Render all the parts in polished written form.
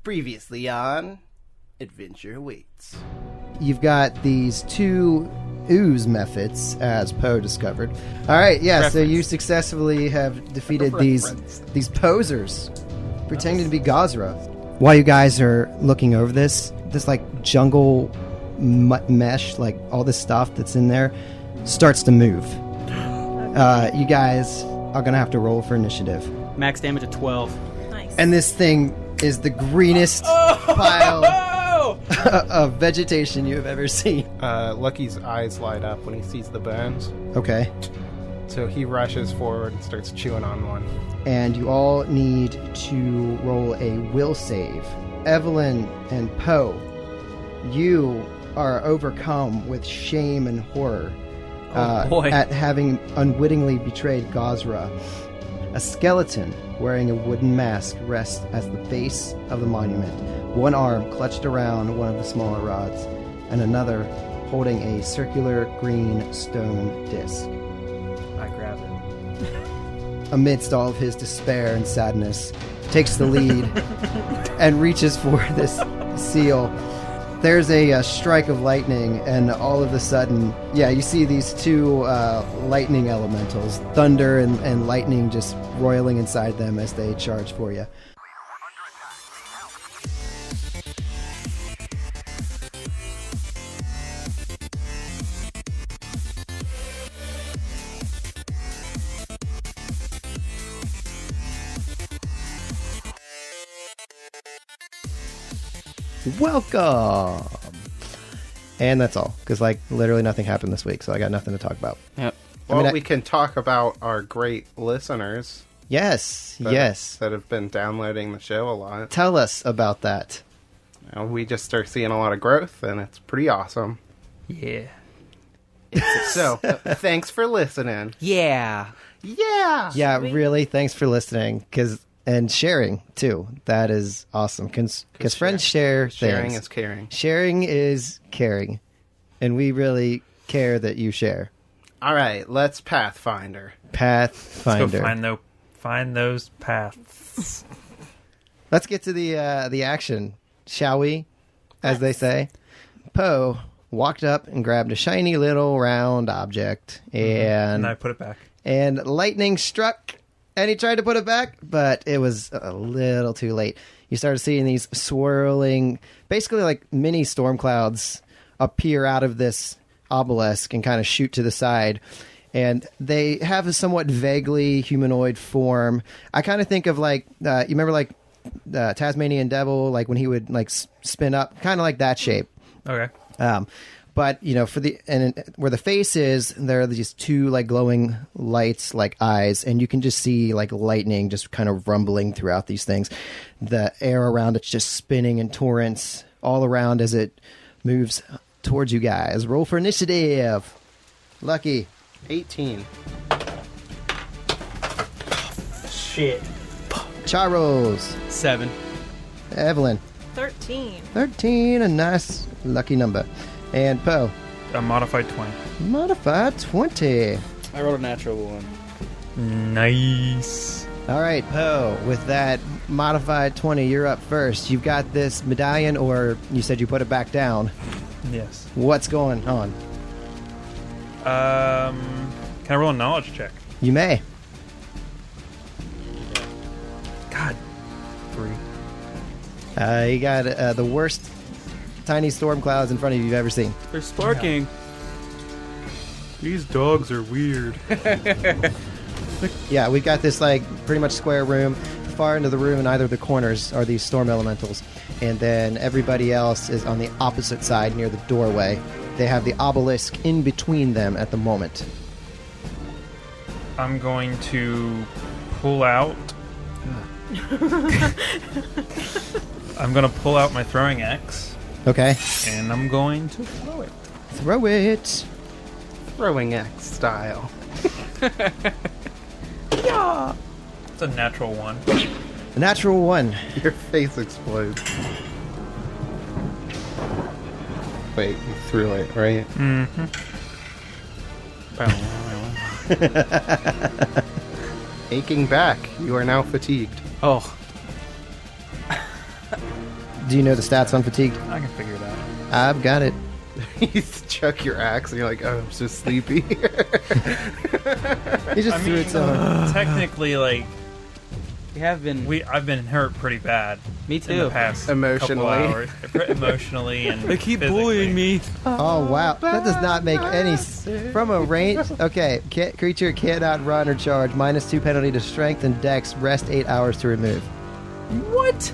Previously on Adventure Awaits. You've got these two ooze methods, as Poe discovered. All right, yeah, so you successfully have defeated these posers pretending to be Gazra. While you guys are looking over this like jungle mesh, like all this stuff that's in there, starts to move. You guys are going to have to roll for initiative. Max damage at 12. Nice. And this thing is the greenest pile of vegetation you have ever seen. Lucky's eyes light up when he sees the bones. Okay. So he rushes forward and starts chewing on one. And you all need to roll a will save. Evelyn and Poe, you are overcome with shame and horror at having unwittingly betrayed Gazra. A skeleton wearing a wooden mask rests at the base of the monument, one arm clutched around one of the smaller rods, and another holding a circular green stone disc. I grab it. Amidst all of his despair and sadness, takes the lead and reaches for this seal. There's a strike of lightning, and all of a sudden, you see these two lightning elementals, thunder and lightning just roiling inside them as they charge for you. Welcome! And that's all, because literally nothing happened this week, so I got nothing to talk about. Yep. Well, we can talk about our great listeners. Yes. That have been downloading the show a lot. Tell us about that. We just start seeing a lot of growth, and it's pretty awesome. Yeah. So, thanks for listening. Yeah. Yeah! Yeah, really, thanks for listening, and sharing, too. That is awesome, because friends share things. Sharing is caring. Sharing is caring, and we really care that you share. All right, let's Pathfinder. Pathfinder. Let's go find those paths. Let's get to the action, shall we? As they say. Poe walked up and grabbed a shiny little round object, and I put it back. And lightning struck, and he tried to put it back, but it was a little too late. You started seeing these swirling, basically like mini storm clouds appear out of this obelisk and kind of shoot to the side. And they have a somewhat vaguely humanoid form. I kind of think of you remember Tasmanian Devil, like when he would spin up, kind of like that shape. Okay. But where the face is, there are these two glowing lights like eyes, and you can just see lightning just kind of rumbling throughout these things. The air around it's just spinning in torrents all around as it moves towards you guys. Roll for initiative. Lucky. 18. Shit. Charles. 7. Evelyn. 13. 13, a nice lucky number. And Poe. A modified 20. Modified 20. I rolled a natural 1. Nice. All right, Poe, with that modified 20, you're up first. You've got this medallion, or you said you put it back down. Yes. What's going on? Can I roll a knowledge check? You may. God. 3. You got the worst tiny storm clouds in front of you you've ever seen. They're sparking. These dogs are weird. Yeah, we've got this pretty much square room. Far into the room in either of the corners are these storm elementals. And then everybody else is on the opposite side near the doorway. They have the obelisk in between them at the moment. I'm going to pull out. I'm going to pull out my throwing axe. Okay. And I'm going to throw it. Throw it. Throwing axe style. Yeah. It's a natural 1. A natural 1. Your face explodes. Wait, you threw it, right? Mm-hmm. Aching back. You are now fatigued. Oh. Do you know the stats on fatigue? I can figure it out. I've got it. You chuck your axe and you're like, oh, I'm so sleepy. He just threw it so hard. Technically, like, We have been. I've been hurt pretty bad. Me In too. the past Emotionally. couple hours. Emotionally and They keep physically. bullying me. Oh wow, that does not make any from a range. Okay, creature cannot run or charge. -2 penalty to strength and dex. Rest 8 hours to remove. What?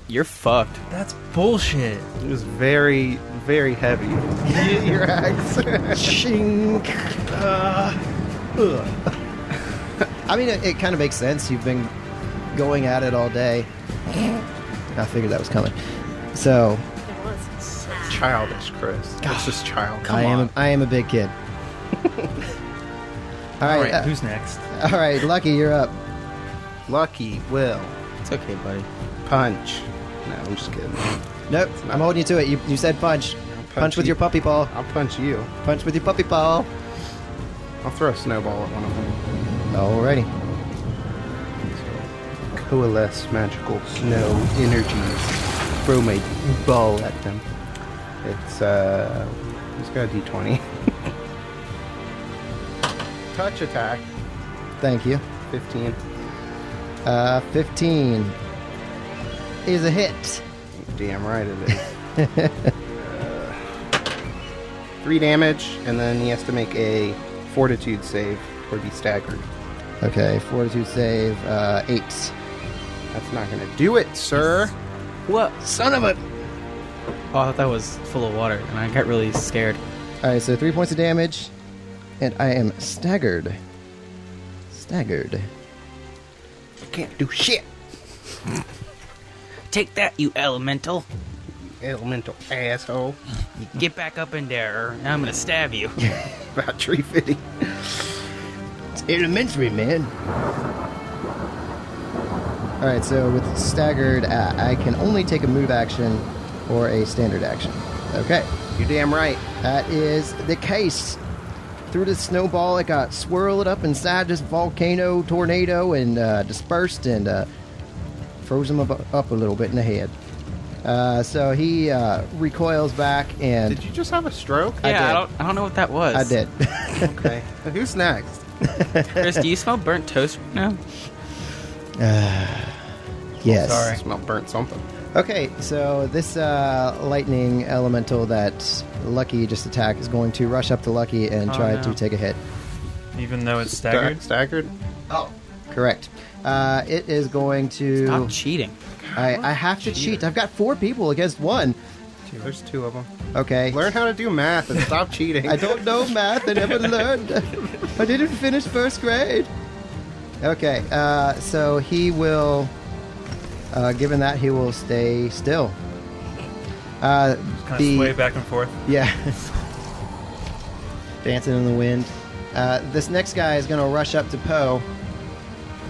You're fucked. That's bullshit. It was very, very heavy. Your axe. Shink. I mean, it kind of makes sense. You've been going at it all day. I figured that was coming. So It was. Childish, Chris. It's just childish. I am a big kid. All All right, right, who's next? all right, Lucky, you're up. Lucky will It's okay, buddy. punch. No, I'm just kidding. Nope, I'm holding you to it. You said punch. Punch with you. your puppy paw. I'll punch you. Punch with your puppy paw. I'll throw a snowball at one of them. Alrighty. Coalesce magical snow energies. Throw my ball at them. It's he's got a d20. Touch attack. Thank you. 15. 15 is a hit. Damn right it is. 3 damage, and then he has to make a fortitude save or be staggered. Okay, fortitude save, 8. That's not gonna do it, sir. What? Son of a... Oh, I thought that was full of water, and I got really scared. Alright, so 3 points of damage, and I am staggered. Staggered. You can't do shit. Take that, you elemental. Elemental asshole. Get back up in there, or I'm gonna stab you. About tree fitting. It's elementary, man. Alright, so with staggered, I can only take a move action or a standard action. Okay, You're damn right. that is the case. Through the snowball, it got swirled up inside this volcano tornado and dispersed and froze him up a little bit in the head. So he recoils back and... Did you just have a stroke? Yeah, did. I don't know what that was. I did. Okay. Who's next? Chris, do you smell burnt toast right now? Yes. I Sorry. smell burnt something. Okay, so this lightning elemental that Lucky just attacked is going to rush up to Lucky and Oh, try no. to take a hit. Even though it's staggered? Staggered? Oh, correct. It is going to... Stop cheating. I have to cheat. I've got 4 people against 1. There's 2 of them. Okay. Learn how to do math and stop cheating. I don't know math. I never learned. I didn't finish first grade. Okay, so he will... given that, he will stay still. Kind of sway back and forth. Yeah. Dancing in the wind. This next guy is going to rush up to Poe,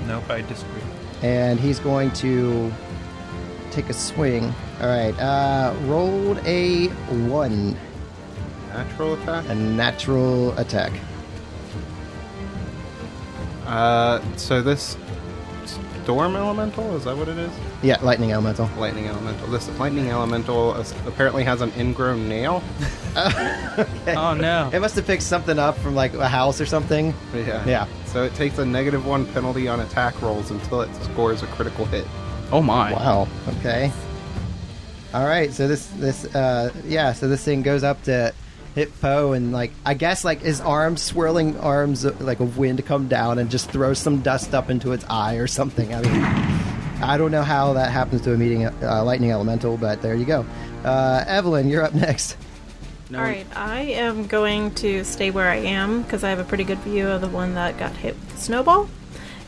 Nope, I disagree. and he's going to take a swing. All right. Rolled a 1. Natural attack? A natural attack. So this storm elemental, is that what it is? Yeah, lightning elemental. Lightning elemental. This lightning elemental apparently has an ingrown nail. Oh no. It must have picked something up from like a house or something. Yeah. So it takes a -1 penalty on attack rolls until it scores a critical hit. Oh my. Wow. Okay. All right. So this So this thing goes up to hit Poe, and like I guess like his arms, swirling arms like of wind, come down and just throw some dust up into its eye or something. I mean, I don't know how that happens to a lightning elemental, but there you go. Evelyn, you're up next. No. All right, I am going to stay where I am because I have a pretty good view of the one that got hit with the snowball,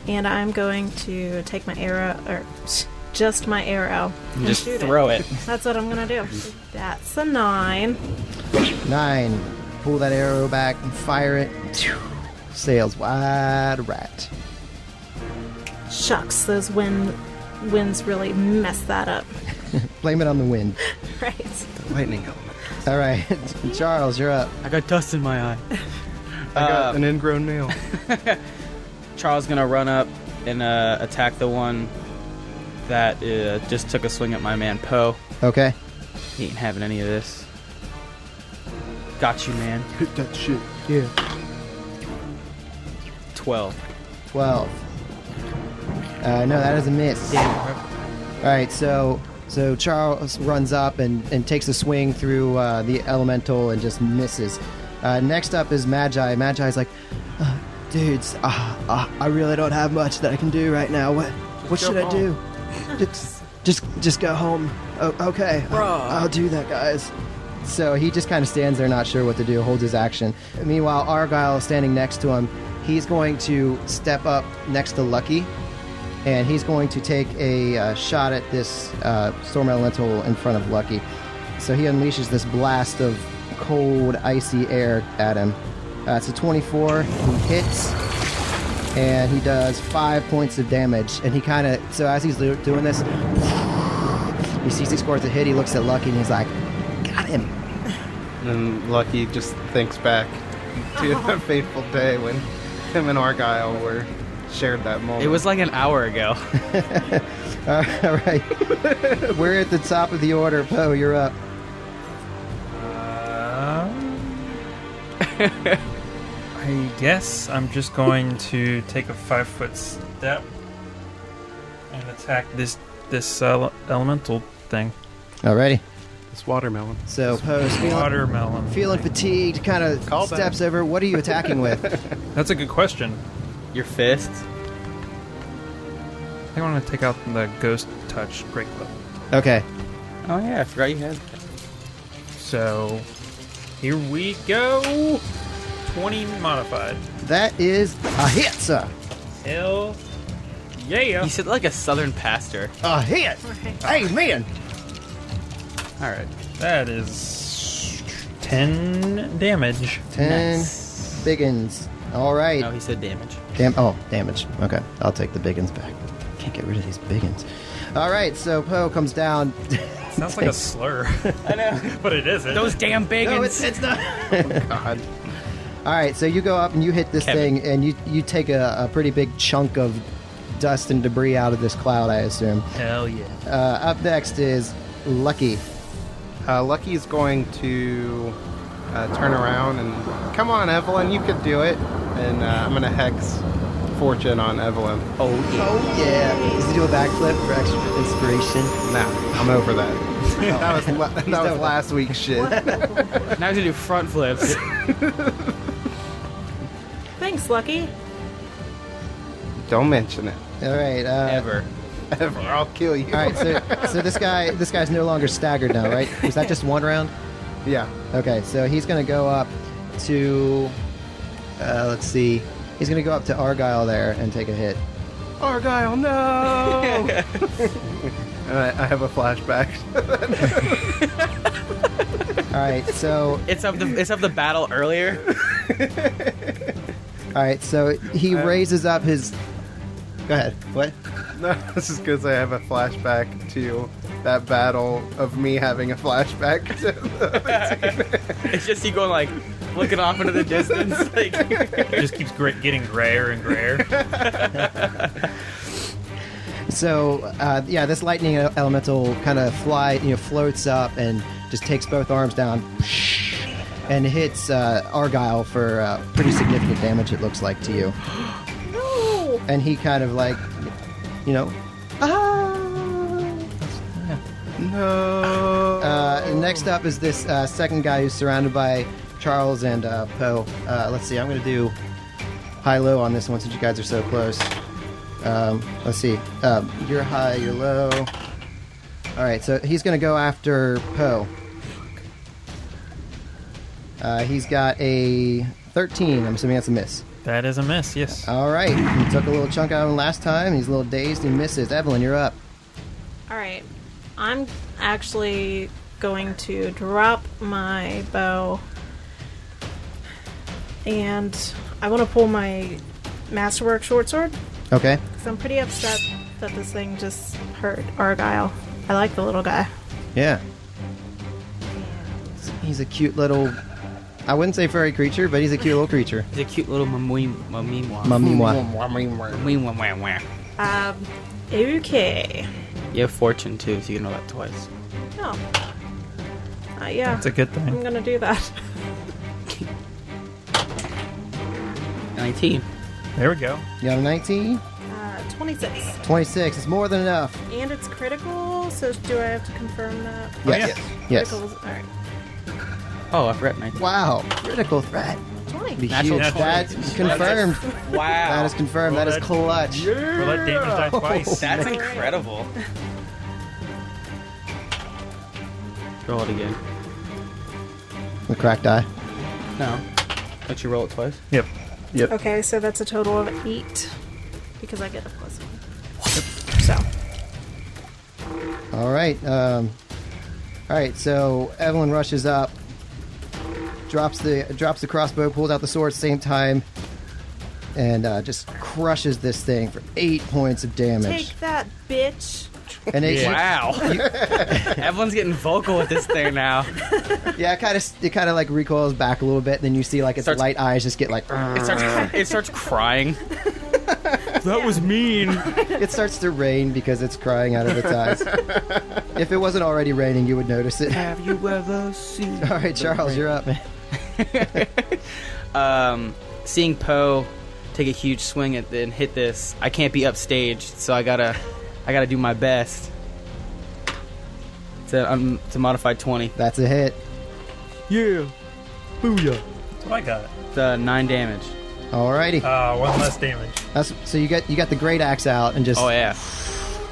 and I'm going to take my arrow, or just my arrow, and Just shoot throw it. That's what I'm gonna do. That's a 9. 9. Pull that arrow back and fire it. Sails wide right. Shucks, those winds really messed that up. Blame it on the wind. Right. The lightning element. All right, Charles, you're up. I got dust in my eye. I got an ingrown nail. Charles gonna run up and attack the one that just took a swing at my man Poe. Okay. He ain't having any of this. Got you, man. Hit that shit. Yeah. 12. 12. No, that is a miss. Damn. All right, so Charles runs up and takes a swing through the elemental and just misses. Next up is Magi. Magi's like, dudes, I really don't have much that I can do right now. What should I do? Just go home. Oh, okay, I'll do that, guys. So he just kind of stands there, not sure what to do, holds his action. Meanwhile, Argyle is standing next to him. He's going to step up next to Lucky, and he's going to take a shot at this storm elemental in front of Lucky. So he unleashes this blast of cold, icy air at him. It's a 24. He hits, and he does 5 points of damage. And he kind of, so as he's doing this, he sees he scores a hit. He looks at Lucky, and he's like, got him. And Lucky just thinks back to that fateful day when him and Argyle shared that moment. It was like an hour ago. All right. We're at the top of the order. Poe, you're up. I guess I'm just going to take a 5-foot step and attack this elemental thing. Alrighty. This watermelon. So Poe's Watermelon. feeling fatigued, kind of Call back. steps over. What are you attacking with? That's a good question. Your fist? I think I want to take out the Ghost Touch Great Club. Okay. Oh yeah, I forgot you had that. So, here we go. 20 modified. That is a hit, sir. Hell yeah. You said like a southern pastor. A hit. Hey, man. All right. That is 10 damage. 10 Nice. biggins. All right. No, he said damage. Damage. Okay, I'll take the biggins back. Can't get rid of these biggins. All right, so Poe comes down. Sounds like a slur. I know. But it isn't. Those damn bacons. No, it's not. God. All right, so you go up and you hit this Kevin. thing, and you take a pretty big chunk of dust and debris out of this cloud, I assume. Hell yeah. Up next is Lucky. Lucky's going to turn around and come on, Evelyn, you could do it. And I'm going to hex Fortune on Evelyn. Oh yeah. Oh, yeah. Does he do a backflip for extra inspiration? Nah, I'm over that. that was last week's shit. Now he's gonna do front flips. Thanks, Lucky. Don't mention it. All right. Ever. Ever. I'll kill you. All right, so this guy's no longer staggered now, right? Was that just one round? Yeah. Okay, so he's going to go up to, let's see, he's going to go up to Argyle there and take a hit. Argyle, no! And I have a flashback. All right, so It's of the battle earlier. he raises up his. Go ahead. What? No, this is because I have a flashback to that battle of me having a flashback. It's just you going like looking off into the distance. Like It just keeps getting grayer and grayer. So this lightning elemental kind of floats up and just takes both arms down and hits Argyle for pretty significant damage. It looks like to you. No! And he kind of like, No. next up is this second guy who's surrounded by Charles and Poe. Let's see, I'm going to do high-low on this one since you guys are so close. Let's see. You're high, you're low. All right, so he's going to go after Poe. He's got a 13. I'm assuming that's a miss. That is a miss, yes. All right. He took a little chunk out of him last time. He's a little dazed. He misses. Evelyn, you're up. All right. I'm actually going to drop my bow. And I want to pull my Masterwork short sword. Okay. Because I'm pretty upset that this thing just hurt Argyle. I like the little guy. Yeah. He's a cute little... I wouldn't say furry creature, but he's a cute little creature. he's a cute little mamimwa. Mamimwa. Okay. You have fortune too, so you can roll that twice. Oh. Yeah. That's a good thing. I'm gonna do that. 19. There we go. You got a 19? 26. 26. It's more than enough. And it's critical, so do I have to confirm that? Yes. Yes. Criticals. Alright. Oh, I forgot 19. Wow. Critical threat. 20. Be Natural huge. 20. That's confirmed. Wow. That is confirmed. Well, that is that- clutch. Roll that damage die twice. That's incredible. Roll it again. The cracked die. No. Don't you roll it twice? Yep. Okay, so that's a total of 8 because I get a +1. So, All right. All right. So Evelyn rushes up, drops the crossbow, pulls out the sword at the same time, and just crushes this thing for 8 points of damage. take that, bitch. And it, Wow. Everyone's getting vocal with this thing now. yeah, it kind of like recoils back a little bit. Then you see like its Starts- light eyes just get like. It starts crying. That was mean. It starts to rain because it's crying out of its eyes. If it wasn't already raining, you would notice it. Have you ever seen? All right, Charles, you're up, man. Seeing Poe take a huge swing at and hit this, I can't be upstaged, so I gotta do my best. It's a modified 20. That's a hit. Yeah. Booyah. That's what I got. It's 9 damage. Alrighty. One less damage. So you got the great axe out and just Oh yeah,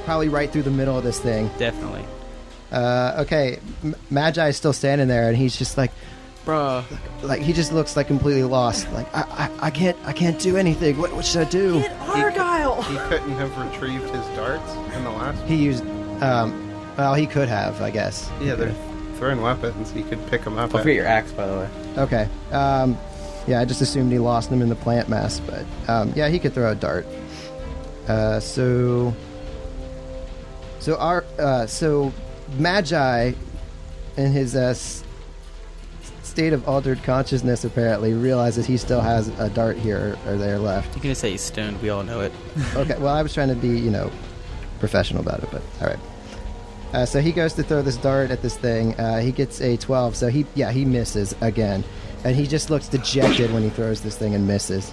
probably right through the middle of this thing. definitely. Okay, Magi is still standing there, and he's just like he just looks like completely lost. Like I can't do anything. What should I do? Get Argyle. He couldn't have retrieved his darts in the last. He used well, he could have, I guess. Yeah, they're throwing weapons. You could pick them up. Don't forget your axe, by the way. Okay. Yeah, I just assumed he lost them in the plant mass, but yeah, he could throw a dart. So Magi, in his state of altered consciousness, apparently realizes he still has a dart here or there left. You can just say he's stoned. We all know it. Okay, well, I was trying to be, professional about it, but all right. So he goes to throw this dart at this thing. He gets a 12, so he misses again. And he just looks dejected when he throws this thing and misses.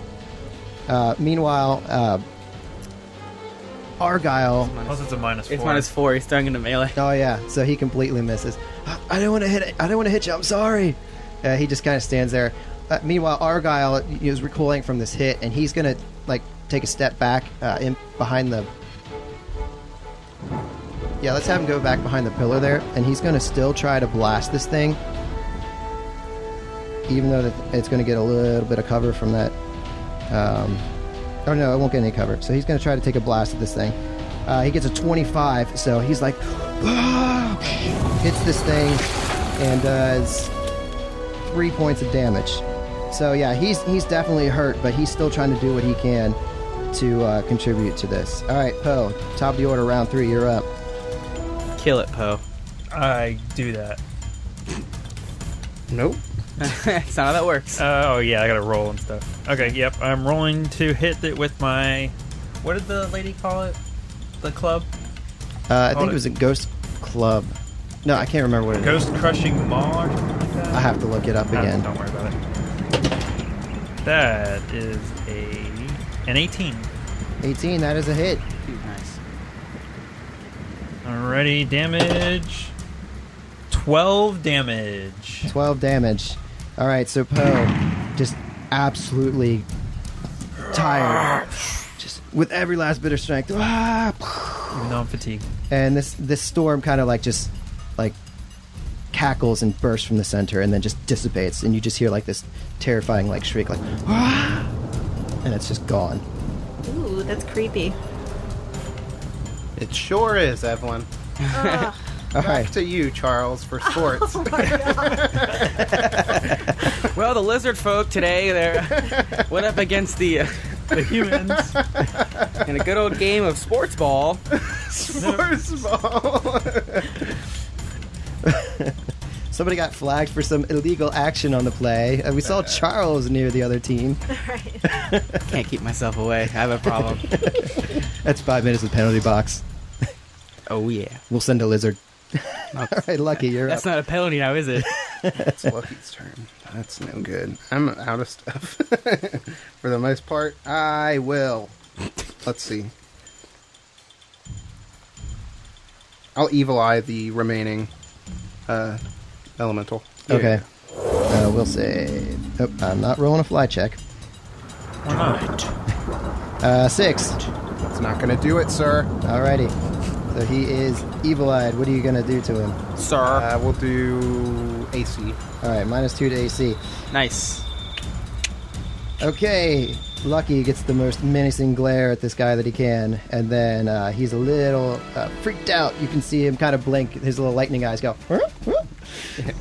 Meanwhile, Argyle... Plus it's a -4. It's -4. He's throwing into melee. Oh, yeah, so he completely misses. I don't want to hit it. I don't want to hit you. I'm sorry. He just kind of stands there. Meanwhile, Argyle is recoiling from this hit, and he's going to take a step back in behind the... Yeah, let's have him go back behind the pillar there, and he's going to still try to blast this thing, even though it's going to get a little bit of cover from that. Oh no, it won't get any cover. So he's going to try to take a blast at this thing. He gets a 25, so he's like, hits this thing and does 3 points of damage. So yeah, he's definitely hurt, but he's still trying to do what he can to contribute to this. All right, Poe, top of the order, round 3, you're up. Kill it, Poe. I do that. Nope. That's not how that works. Oh yeah, I gotta roll and stuff. Okay, yep. I'm rolling to hit it with my... What did the lady call it? The club? I think it was a ghost club. No, I can't remember what it is. Ghost crushing maw or something like that? I have to look it up again. Don't worry about it. That is an 18. 18, that is a hit. Nice. Alrighty, damage. 12 damage. 12 damage. All right, so Poe, just absolutely tired, just with every last bit of strength. Even though I'm fatigued. And this storm kind of just cackles and bursts from the center, and then just dissipates, and you just hear this terrifying shriek, and it's just gone. Ooh, that's creepy. It sure is, Evelyn. Ugh. All right. Back to you, Charles, for sports. Oh my god. Well, the lizard folk today, they went up against the humans in a good old game of sports ball. Sports ball. Somebody got flagged for some illegal action on the play. We saw Charles near the other team. Right. Can't keep myself away. I have a problem. That's 5 minutes of penalty box. Oh yeah. We'll send a lizard. All right, Lucky, you're That's up. not a penalty now, is it? It's Lucky's turn. That's no good. I'm out of stuff. For the most part, I will. Let's see. I'll evil eye the remaining elemental. Okay. We'll say... Oh, I'm not rolling a fly check. Why not? 6. It's not going to do it, sir. Alrighty. So he is evil-eyed. What are you going to do to him? Sir. We'll do AC. Alright, -2 to AC. Nice. Okay. Lucky gets the most menacing glare at this guy that he can, and then he's a little freaked out. You can see him kind of blink. His little lightning eyes go... Huh? Huh?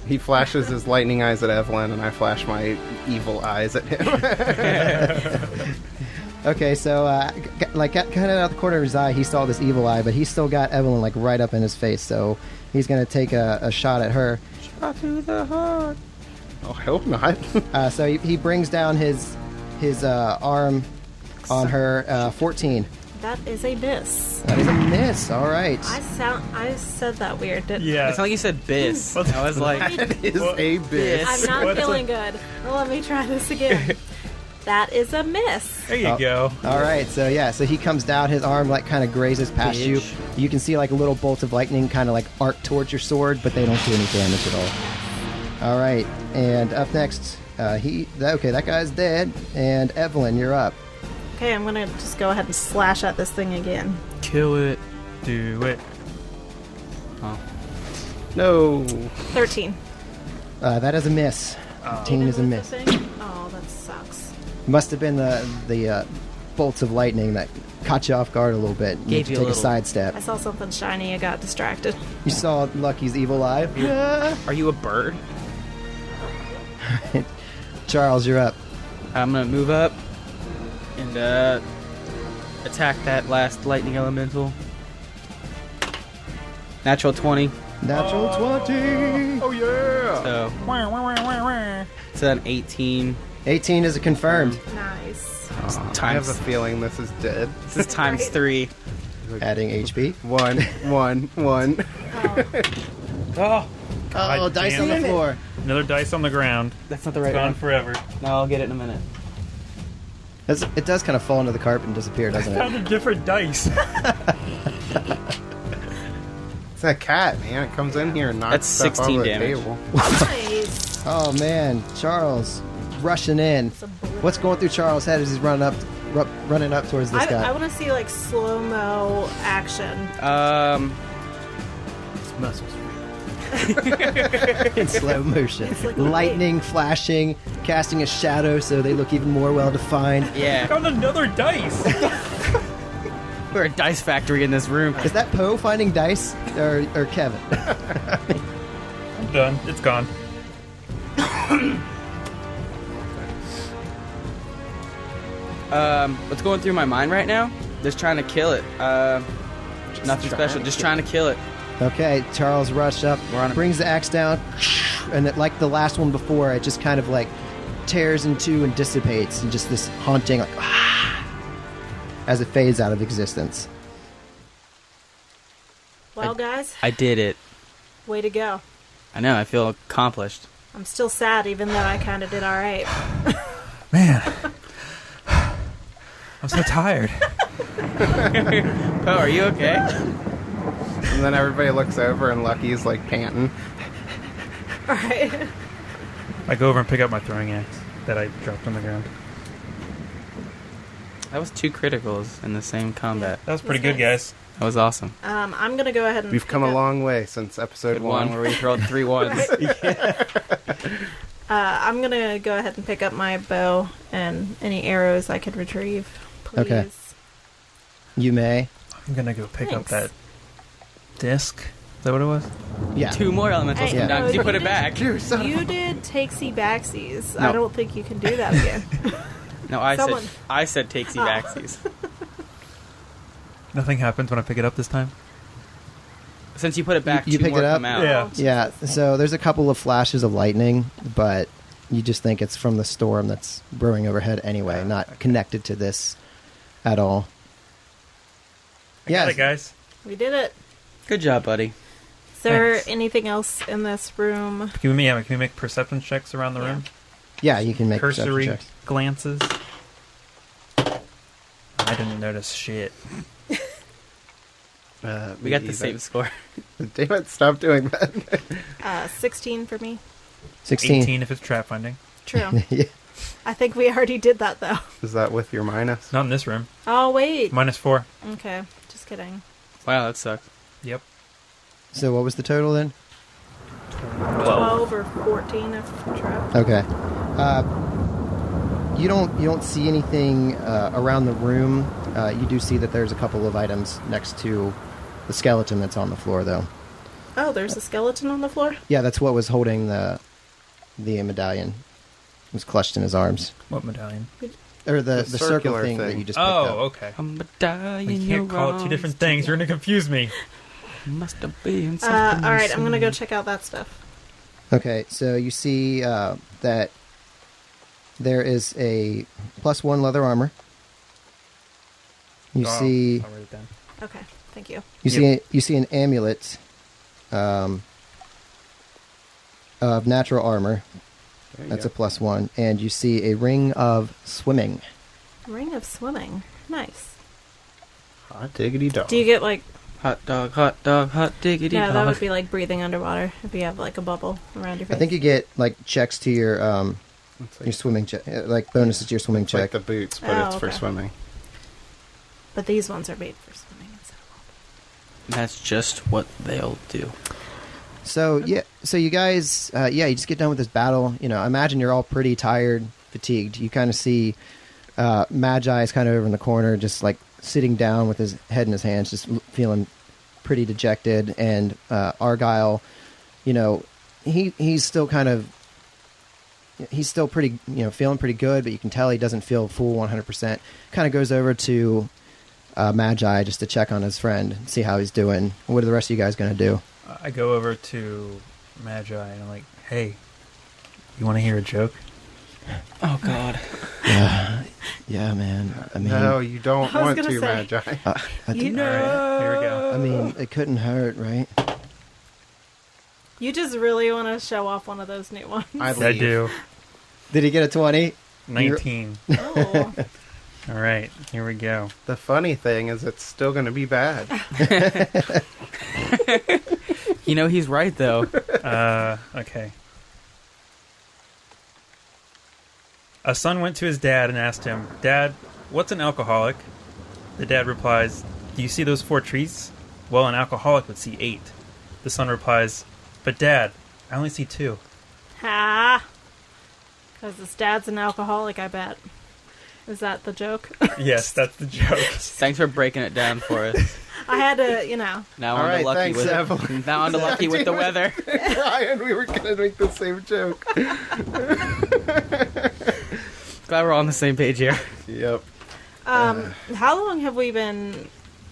He flashes his lightning eyes at Evelyn, and I flash my evil eyes at him. Okay, so like kind of out the corner of his eye, he saw this evil eye, but he's still got Evelyn like right up in his face. So he's gonna take a shot at her. Shot to the heart. Oh, I hope not. So he brings down his arm on her. 14. That is a miss. That is a miss. All right. I said that weird, didn't Yeah. It's not like you said bis. I was like, That is Well, a bit. I'm not feeling good. Well, let me try this again. That is a miss. There you go. All right. So so he comes down. His arm like kind of grazes past you. Bitch. You can see like a little bolt of lightning kind of like arc towards your sword, but they don't do any damage at all. All right. And up next, that guy's dead. And Evelyn, you're up. Okay, I'm gonna just go ahead and slash at this thing again. kill it. Do it. Oh. No. 13. That is a miss. 13 is a Even miss. with the thing? Oh, that sucks. Must have been the bolts of lightning that caught you off guard a little bit. You need Gave to you a take a little- I sidestep. saw something shiny. I got distracted. You saw Lucky's evil eye. Yeah. Are you a bird? Charles, you're up. I'm gonna move up and attack that last lightning elemental. Natural 20. Natural 20. Oh, yeah. So it's an 18. 18 is a confirmed. Nice. I have a Times feeling this is dead. this is times Right. 3. Adding HP. One. Oh, Oh. Oh, God dice damn on the it. floor. Another dice on the ground. That's not the right Gone one. forever. No, I'll get it in a minute. It does kind of fall into the carpet and disappear, doesn't Found it? a different dice. It's that cat, man. It comes in here and knocks That's stuff 16 over the damage. table. nice. Oh man, Charles rushing in. Some blue. What's going through Charles' head as he's running up towards this I guy? want to see like slow-mo action. His muscles. In slow motion. It's like Lightning flashing, casting a shadow so they look even more well defined. Yeah, Found another dice. we're a dice factory in this room. Is that Poe finding dice or Kevin? I'm done. It's gone. What's going through my mind right now? Just trying to kill it. Nothing special. Just trying to kill it. Okay, Charles rushed up, We're on it. brings the axe down, and like the last one before, it just kind of like tears in two and dissipates, and just this haunting like as it fades out of existence. Well, guys, I did it. way to go. I know. I feel accomplished. I'm still sad, even though I kind of did all right. Man. I'm so tired. Oh, are you okay? And then everybody looks over and Lucky's like panting. All right. I go over and pick up my throwing axe that I dropped on the ground. That was 2 criticals in the same combat. That was pretty That's good, nice. guys. That was awesome. I'm gonna go ahead and. We've come a pick up- long way since episode Good one where we rolled 3 ones. I'm gonna go ahead and pick up my bow and any arrows I could retrieve. Please. Okay. You may. I'm gonna go pick up Thanks. that disc. Is that what it was? Yeah. 2 more elementals Hey, come down because you put it did- back. You did takesy backsies. I No. don't think you can do that again. No, Someone- I said takesy Oh. backsies. Nothing happens when I pick it up this time? Since you put it back, You 2 picked more it up? come out. Yeah. Yeah, so there's a couple of flashes of lightning, but you just think it's from the storm that's brewing overhead anyway, not connected to this at all. I got it, guys. We did it. Good job, buddy. Is there Thanks. anything else in this room? Can we make perception checks around the Yeah. room? Yeah, you can make perception Cursory checks. glances. I didn't notice shit. We got the same score. Damn it, stop doing that. 16 for me. 16. 18 if it's trap finding. True. Yeah. I think we already did that, though. Is that with your minus? Not in this room. Oh, wait. -4. Okay, just kidding. Wow, that sucks. Yep. So what was the total then? 12 or 14 if trap. Okay. You don't see anything around the room. You do see that there's a couple of items next to the skeleton that's on the floor, though. Oh, there's a skeleton on the floor? Yeah, that's what was holding the medallion. It was clutched in his arms, What medallion? or the circle circular thing that thing. you just picked Oh, up. okay. I'm a dying. We can't call it two different things. You're gonna confuse me. Must have been something. Alright, I'm gonna go check out that stuff. Okay, so you see that there is a +1 leather armor. You Oh, see. I'll write it down. Okay, thank you. You see an amulet of natural armor. There you That's go. a +1, and you see a ring of swimming. Ring of swimming. Nice. Hot diggity dog. Do you get, like... Hot dog, hot diggity Yeah, dog. that would be like breathing underwater if you have, like, a bubble around your face. I think you get like checks to your It's like, your swimming check, like bonuses to your swimming it's like check. the boots, but Oh, it's for okay. swimming. But these ones are made for swimming instead of That's just what they'll do. So you guys, you just get done with this battle. You know, I imagine you're all pretty tired, fatigued. You kind of see Magi is kind of over in the corner, just like sitting down with his head in his hands, just feeling pretty dejected. And Argyle, you know, he's still pretty, you know, feeling pretty good, but you can tell he doesn't feel full 100%. Kind of goes over to Magi just to check on his friend, see how he's doing. What are the rest of you guys going to do? I go over to Magi and I'm like, "Hey, you want to hear a joke?" Oh God. Yeah, man. I mean, No, you don't I was want gonna to, say- Magi. I, You d- All right, here we go. I mean, it couldn't hurt, right? You just really want to show off one of those new ones. I I do. Did he get a 20? 19. Oh. All right, here we go. The funny thing is, it's still going to be bad. You know he's right though. Okay. A son went to his dad and asked him, "Dad, what's an alcoholic?" The dad replies, "Do you see those 4 trees? Well, an alcoholic would see 8. The son replies, "But Dad, I only see 2. Ha! Because his dad's an alcoholic, I bet. Is that the joke? Yes, that's the joke. Thanks for breaking it down for us. I had to, you know. Now All on right, to lucky thanks, with Evelyn. now on to lucky with the weather. Ryan, we were going to make the same joke. Glad we're all on the same page here. Yep. How long have we been,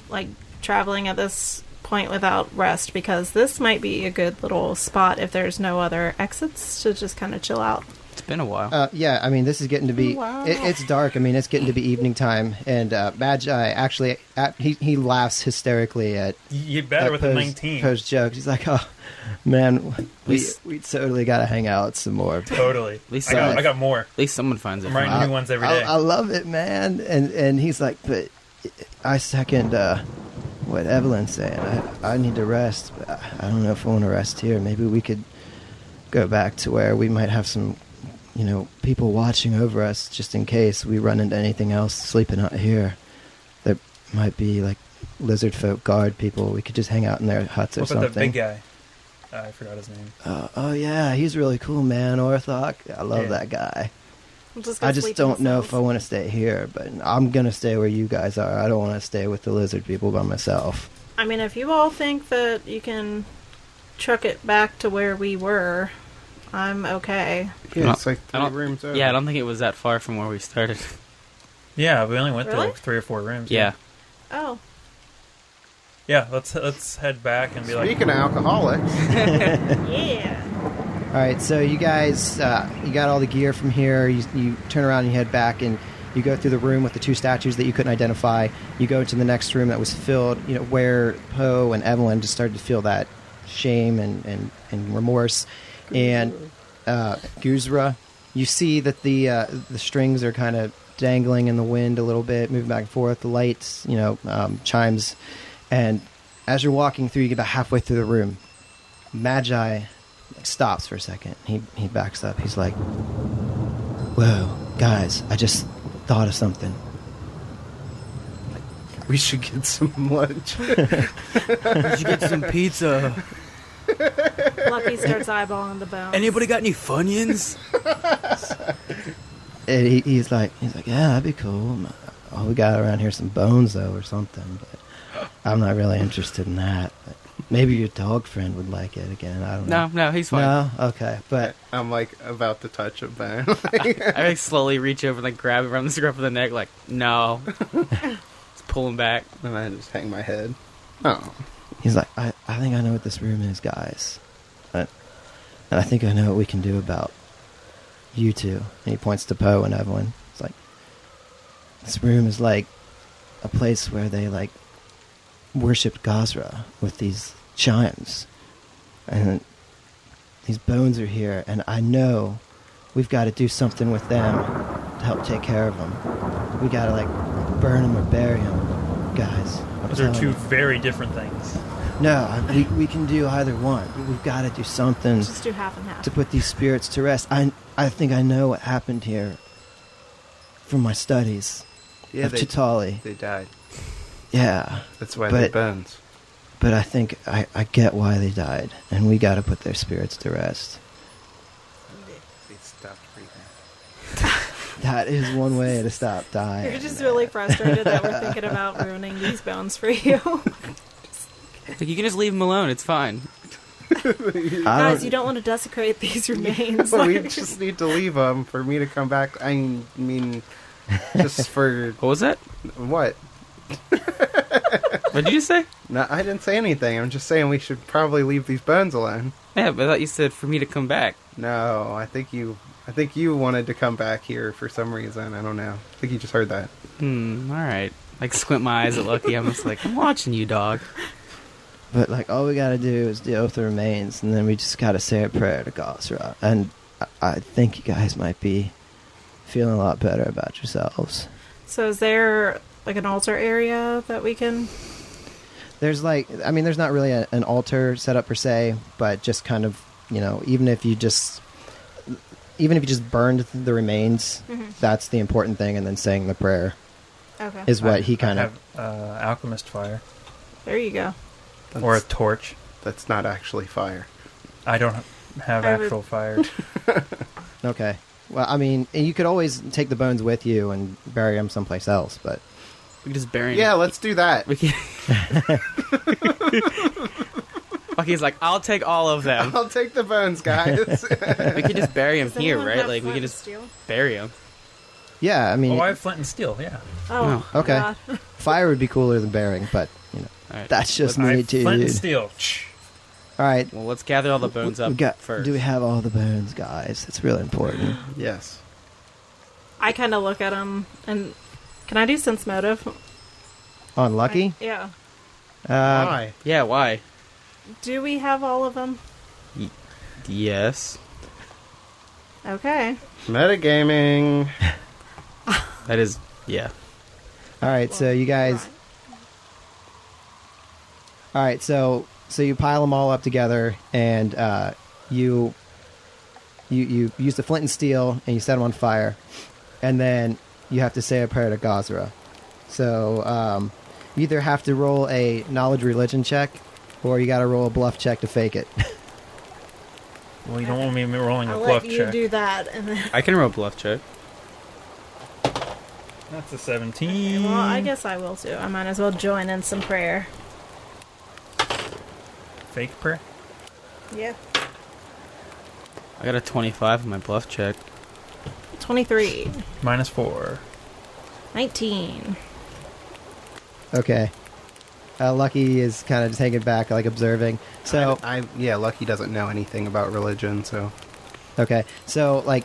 like, traveling at this point without rest? Because this might be a good little spot if there's no other exits to just kind of chill out. It's been a while. Yeah, I mean, this is getting to be... Wow. It's dark. I mean, it's getting to be evening time. And Magi actually... he laughs hysterically at... You better at with the Poe's- 19. Poe's jokes. He's like, oh, man, we totally got to hang out some more. Totally. At least I got more. At least someone finds it. I'm writing new ones every day. I love it, man. And he's like, but I second what Evelyn's saying. I need to rest. But I don't know if I want to rest here. Maybe we could go back to where we might have some, you know, people watching over us just in case we run into anything else sleeping out here. There might be like lizard folk guard people. We could just hang out in their huts or What about something. that big guy? I forgot his name. Oh yeah, he's really cool, man. Orthok. I love Yeah. that guy. We'll just go I just sleep in don't the know if I cells. want to stay here, but I'm going to stay where you guys are. I don't want to stay with the lizard people by myself. I mean, if you all think that you can truck it back to where we were, I'm okay. Yeah, it's like I 3 don't- rooms over. Yeah, I don't think it was that far from where we started. Yeah, we only went to Really? like 3 or 4 rooms. Yeah. Oh. Yeah, let's head back and be like, Speaking of alcoholics, Yeah. All right, so you guys, you got all the gear from here. You turn around and you head back, and You go through the room with the 2 statues that you couldn't identify. You go to the next room that was filled, where Poe and Evelyn just started to feel that shame and remorse. And Guzra, you see that the strings are kind of dangling in the wind a little bit, moving back and forth. The lights, chimes. And as you're walking through, you get about halfway through the room. Magi stops for a second. He backs up. He's like, "Whoa, guys, I just thought of something." We should get some lunch. We should get some pizza. Lucky starts eyeballing the bones. Anybody got any Funyuns? And he's like, "Yeah, that'd be cool. All we got around here is some bones, though, or something. But I'm not really interested in that. But maybe your dog friend would like it again. I don't know." No, he's fine. No, okay, but I'm like about to touch a bone. I slowly reach over and like grab it around the scruff of the neck, like, no. Just pull him back. And I just hang my head. Oh. he's like, I think I know what this room is, guys. And I think I know what we can do about you two. And he points to Poe and Evelyn. It's like, this room is like a place where they like worshipped Gazra with these chimes. And these bones are here, and I know we've got to do something with them to help take care of them. We got to like burn them or bury them, guys. Those are two very different things. No, we can do either one. We've got to do something Just do half and half. to put these spirits to rest. I think I know what happened here from my studies of Chitali. They died. Yeah. That's why they're bones. But I think I get why they died, and we got to put their spirits to rest. They stopped breathing. That is one way to stop dying. You're just really frustrated that we're thinking about ruining these bones for you. Like, you can just leave him alone. It's fine. Guys, you don't want to desecrate these remains. We just need to leave them for me to come back. I mean, just for... What was that? What? What did you say? No, I didn't say anything. I'm just saying we should probably leave these bones alone. Yeah, but I thought you said for me to come back. No, I think you wanted to come back here for some reason. I don't know. I think you just heard that. Alright. Like, squint my eyes at Lucky. I'm just like, I'm watching you, dog. But like, all we got to do is deal with the remains, and then we just got to say a prayer to Gosra. And I think you guys might be feeling a lot better about yourselves. So is there like an altar area that we can... There's like, I mean, there's not really an altar set up per se, but just kind of, even if you just burned the remains, that's the important thing, and then saying the prayer is what he kind of... alchemist fire. There you go. Or a torch. That's not actually fire. I don't have actual fire. Okay. Well, I mean, you could always take the bones with you and bury them someplace else, but... We can just bury him. Yeah, let's do that. We can... Lucky's like, I'll take all of them. I'll take the bones, guys. We could just bury him Does here, anyone right? have Like, we flint could and just steel? bury him. Yeah, I mean... Oh, I have flint and steel, yeah. Oh, Okay. God. Fire would be cooler than burying, but, All right. that's just I me have too, flint and dude. steel. All right. Well, let's gather all the bones up first. Do we have all the bones, guys? It's really important. Yes. I kind of look at him and... Can I do sense motive? On Lucky? Yeah. Why? Yeah, why? Do we have all of them? Yes. Okay. Metagaming. That is, yeah. All right, so you guys... All right, so you pile them all up together, and you use the flint and steel, and you set them on fire, and then you have to say a prayer to Gazra. So you either have to roll a knowledge religion check, or you got to roll a bluff check to fake it. Well, you don't want me rolling a I'll bluff let you check. do that, and then... I can roll bluff check. That's a 17. Well, I guess I will too. I might as well join in some prayer. Fake prayer? Yeah. I got a 25 on my bluff check. 23. -4. 19. Okay. Lucky is kind of just hanging back, like observing. So Lucky doesn't know anything about religion, so... okay, so like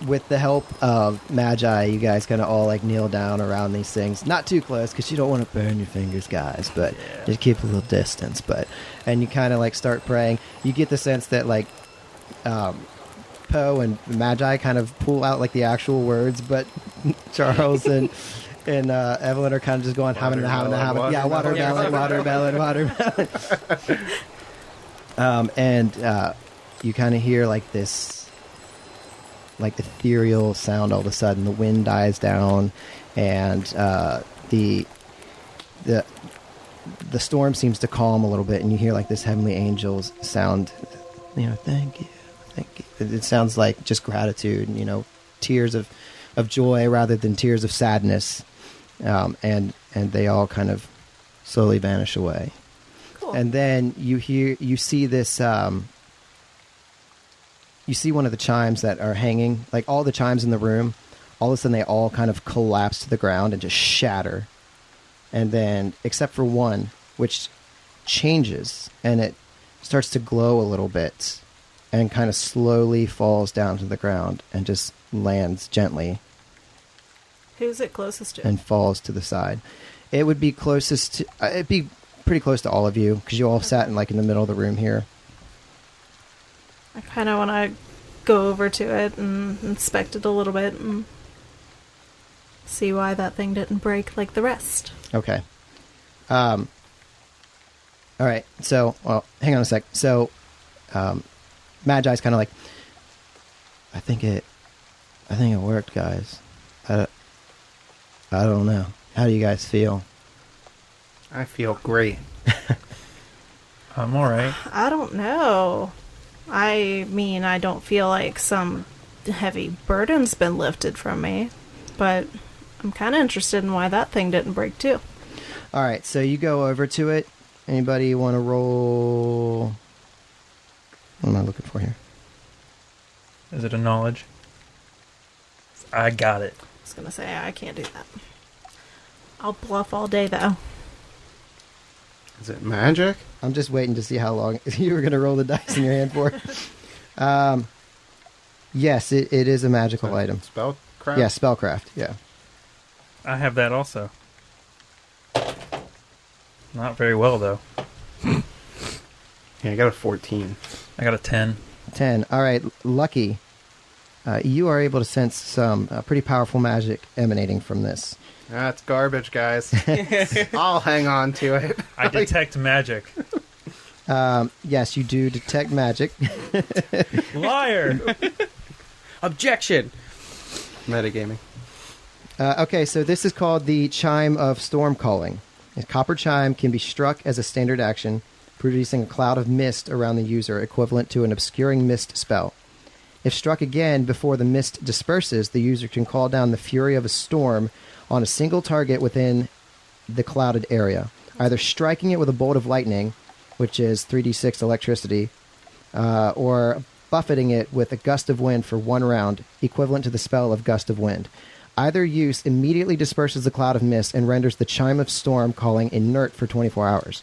with the help of Magi, you guys kind of all like kneel down around these things. Not too close because you don't want to burn your fingers, guys. But just keep a little distance. And you kind of like start praying. You get the sense that like Poe and Magi kind of pull out like the actual words, but Charles and Evelyn are kind of just going watermelon. Yeah, watermelon. And you kind of hear like this, like ethereal sound. All of a sudden, the wind dies down, and the storm seems to calm a little bit, and you hear like this heavenly angels sound. Thank you. It sounds like just gratitude, tears of joy rather than tears of sadness, and they all kind of slowly vanish away. Cool. And then you see this. You see one of the chimes that are hanging, like all the chimes in the room. All of a sudden, they all kind of collapse to the ground and just shatter. And then, except for one, which changes and it starts to glow a little bit, and kind of slowly falls down to the ground and just lands gently. Who's it closest to? And falls to the side. It would be closest to. It'd be pretty close to all of you because you all sat in the middle of the room here. I kind of want to go over to it and inspect it a little bit and see why that thing didn't break like the rest. Okay. All right. So, well, hang on a sec. So, Magi's kind of like, I think it worked, guys. I don't know. How do you guys feel? I feel great. I'm all right. I don't know. I mean, I don't feel like some heavy burden's been lifted from me, but I'm kind of interested in why that thing didn't break too. All right, so you go over to it. Anybody want to roll? What am I looking for here? Is it a knowledge? I got it. I was going to say, I can't do that. I'll bluff all day, though. Is it magic? I'm just waiting to see how long you were going to roll the dice in your hand for. Yes, it is a magical item. Spellcraft? Yeah, spellcraft, yeah. I have that also. Not very well, though. Yeah, I got a 14. I got a 10. 10. All right, Lucky. You are able to sense some pretty powerful magic emanating from this. That's garbage, guys. I'll hang on to it. I detect magic. Yes, you do detect magic. Liar! Objection! Metagaming. Okay, so this is called the Chime of Storm Calling. A copper chime can be struck as a standard action, producing a cloud of mist around the user, equivalent to an obscuring mist spell. If struck again before the mist disperses, the user can call down the fury of a storm on a single target within the clouded area, either striking it with a bolt of lightning, which is 3d6 electricity, or buffeting it with a gust of wind for 1 round, equivalent to the spell of Gust of Wind. Either use immediately disperses the cloud of mist and renders the Chime of Storm Calling inert for 24 hours.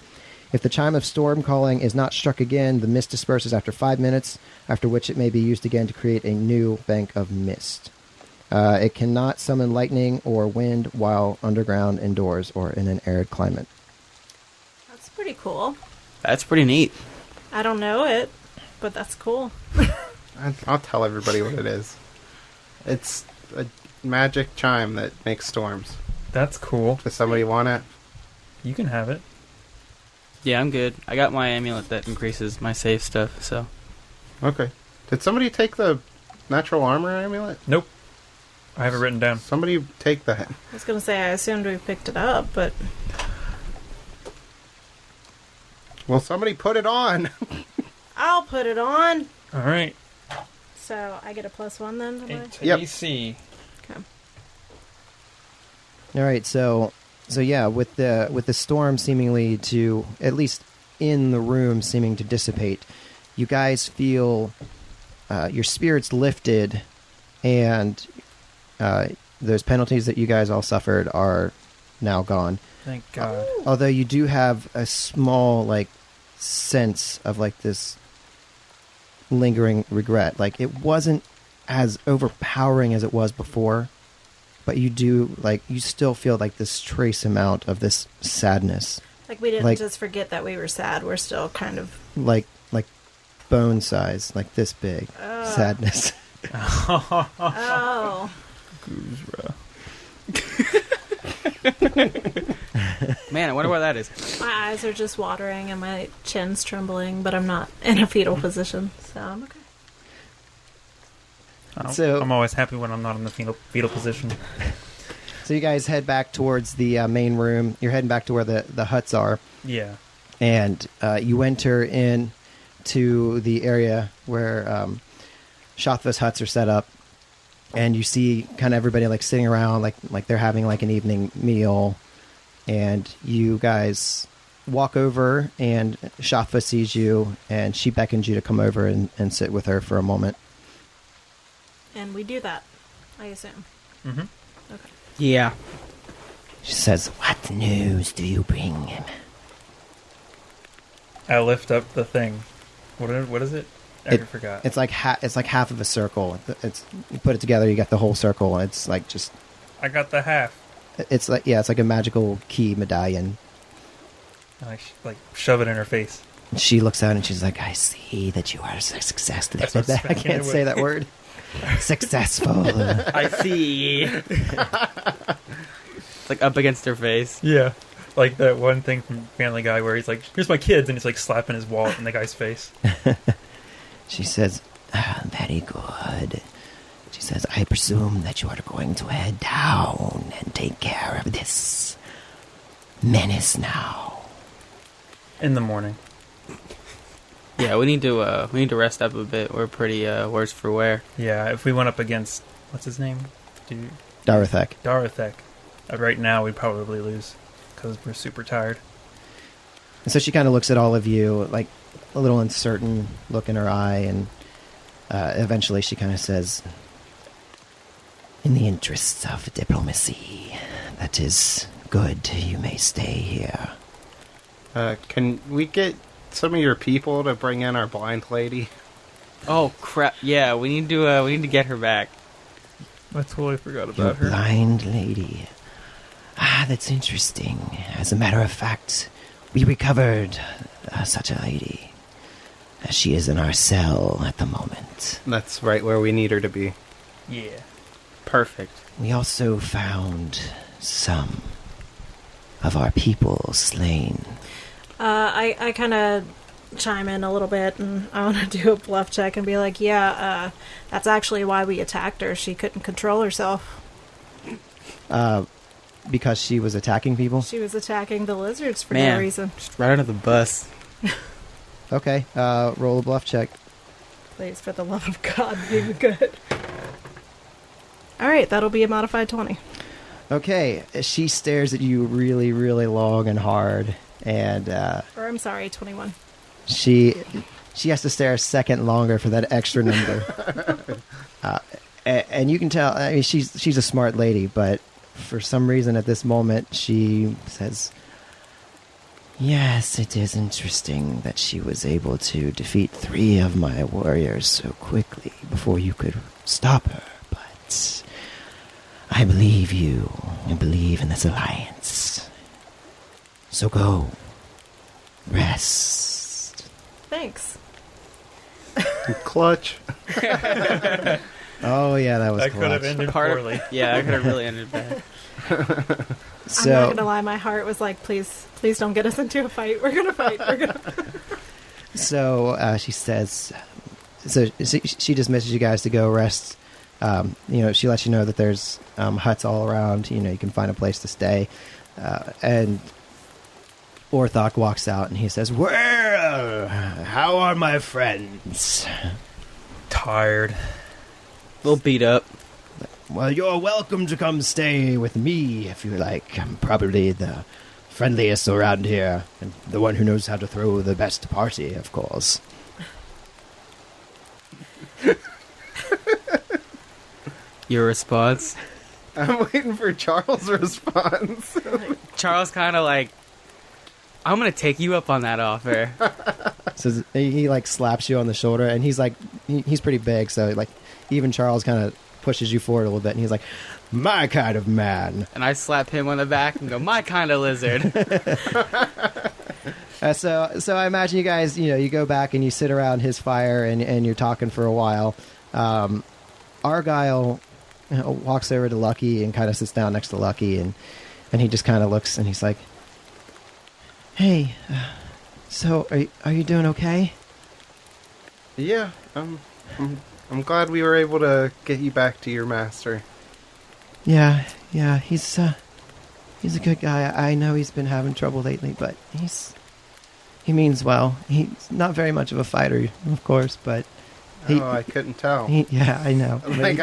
If the Chime of Storm Calling is not struck again, the mist disperses after 5 minutes, after which it may be used again to create a new bank of mist. It cannot summon lightning or wind while underground, indoors, or in an arid climate. That's pretty cool. That's pretty neat. I don't know it, but that's cool. I'll tell everybody what it is. It's a magic chime that makes storms. That's cool. Does somebody want it? You can have it. Yeah, I'm good. I got my amulet that increases my save stuff, so. Okay. Did somebody take the natural armor amulet? Nope. I have it written down. Somebody take that. I was going to say, I assumed we picked it up, but... Well, somebody put it on. I'll put it on! All right. So, I get a +1 then? Am I? Yep. AC. Okay. All right, so yeah, with the storm seemingly to, at least in the room, seeming to dissipate, you guys feel your spirits lifted, and those penalties that you guys all suffered are now gone. Thank God. Although you do have a small sense of this lingering regret. It wasn't as overpowering as it was before, but you still feel like this trace amount of this sadness, Like we didn't Like- just forget that we were sad. We're still kind of... like bone size, like this big sadness. Oh. Man, I wonder what that is. My eyes are just watering and my chin's trembling, but I'm not in a fetal position, so I'm okay. So- I'm always happy when I'm not in the fetal position. So you guys head back towards the main room. You're heading back to where the huts are, Yeah. and you enter in to the area where Shatha's huts are set up, and you see kind of everybody like sitting around, like they're having like an evening meal, and you guys walk over, and Shatha sees you, and she beckons you to come over and sit with her for a moment. And we do that, I assume. Mm-hmm. Okay. Yeah. She says, "What news do you bring?" I lift up the thing. What is it? I forgot. It's like half of a circle. It's you put it together, you get the whole circle. It's like just I got the half. it's like a magical key medallion. And I shove it in her face. She looks out and she's like, "I see that you are a success." That's what I'm I smacking can't it say with. that word. Successful. I see. It's like up against her face. Yeah. Like that one thing from Family Guy where he's like, "Here's my kids," and he's like slapping his wallet in the guy's face. She says, "Very good." She says, "I presume that you are going to head down and take care of this menace now." In the morning. Yeah, we need to rest up a bit. We're pretty worse for wear. Yeah, if we went up against, what's his name? Darathek. Darathek. Right now we'd probably lose because we're super tired. And so she kind of looks at all of you, like a little uncertain look in her eye, and eventually she kind of says, "In the interests of diplomacy, that is good. You may stay here." Can we get some of your people to bring in our blind lady? Oh crap! Yeah, we need to get her back. I totally forgot Your about her. blind lady. That's interesting. As a matter of fact, we recovered such a lady. She is in our cell at the moment. That's right where we need her to be. Yeah. Perfect. We also found some of our people slain. I kind of chime in a little bit, and I want to do a bluff check and be like, yeah, that's actually why we attacked her. She couldn't control herself. Because she was attacking people? She was attacking the lizards for Man, no reason. just right under the bus. Okay, roll a bluff check. Please, for the love of God, be good. Alright, that'll be a modified 20. Okay, she stares at you really, really long and hard, and Or, I'm sorry, 21. she has to stare a second longer for that extra number. And you can tell, I mean, she's a smart lady, but for some reason at this moment she says, "Yes, it is interesting that she was able to defeat 3 of my warriors so quickly before you could stop her, but I believe you. I believe in this alliance. So go. Rest." Thanks. Clutch. Oh yeah, that was That could have clutch. ended Part of- poorly. Yeah, I could have really ended bad. I'm not gonna lie, my heart was like, please don't get us into a fight. We're gonna fight. So she says, so she dismisses you guys to go rest. She lets you know that there's huts all around. You can find a place to stay. And Orthok walks out and he says, "Well, how are my friends?" Tired. A little beat up. "Well, you're welcome to come stay with me if you like. I'm probably the friendliest around here, and the one who knows how to throw the best party, of course." Your response? I'm waiting for Charles' response. Charles kind of like, I'm gonna take you up on that offer. So he like slaps you on the shoulder, and he's like he's pretty big, so like even Charles kind of pushes you forward a little bit, and he's like, "My kind of man." And I slap him on the back and go, "My kind of lizard." So I imagine you guys, you go back and you sit around his fire and you're talking for a while. Argyle walks over to Lucky and kind of sits down next to Lucky, and he just kind of looks and he's like, "Hey, so are you doing okay?" Yeah, I'm glad we were able to get you back to your master. Yeah, he's a good guy. I know he's been having trouble lately, but he means well. He's not very much of a fighter, of course, but I couldn't tell. Yeah, I know. Like,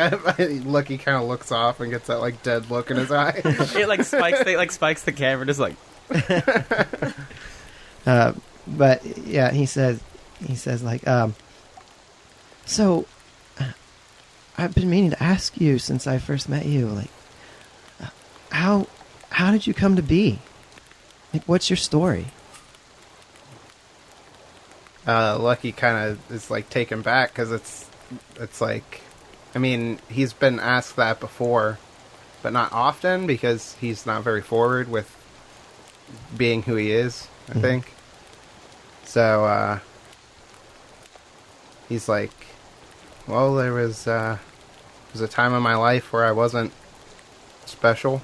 Lucky kind of looks off and gets that like dead look in his eye. It spikes the camera, just like. But yeah, he says like, so I've been meaning to ask you since I first met you, like, how did you come to be? Like, what's your story? Lucky kind of is like taken back because it's like, I mean, he's been asked that before, but not often because he's not very forward with being who he is, I think. So he's like, well, there was a time in my life where I wasn't special.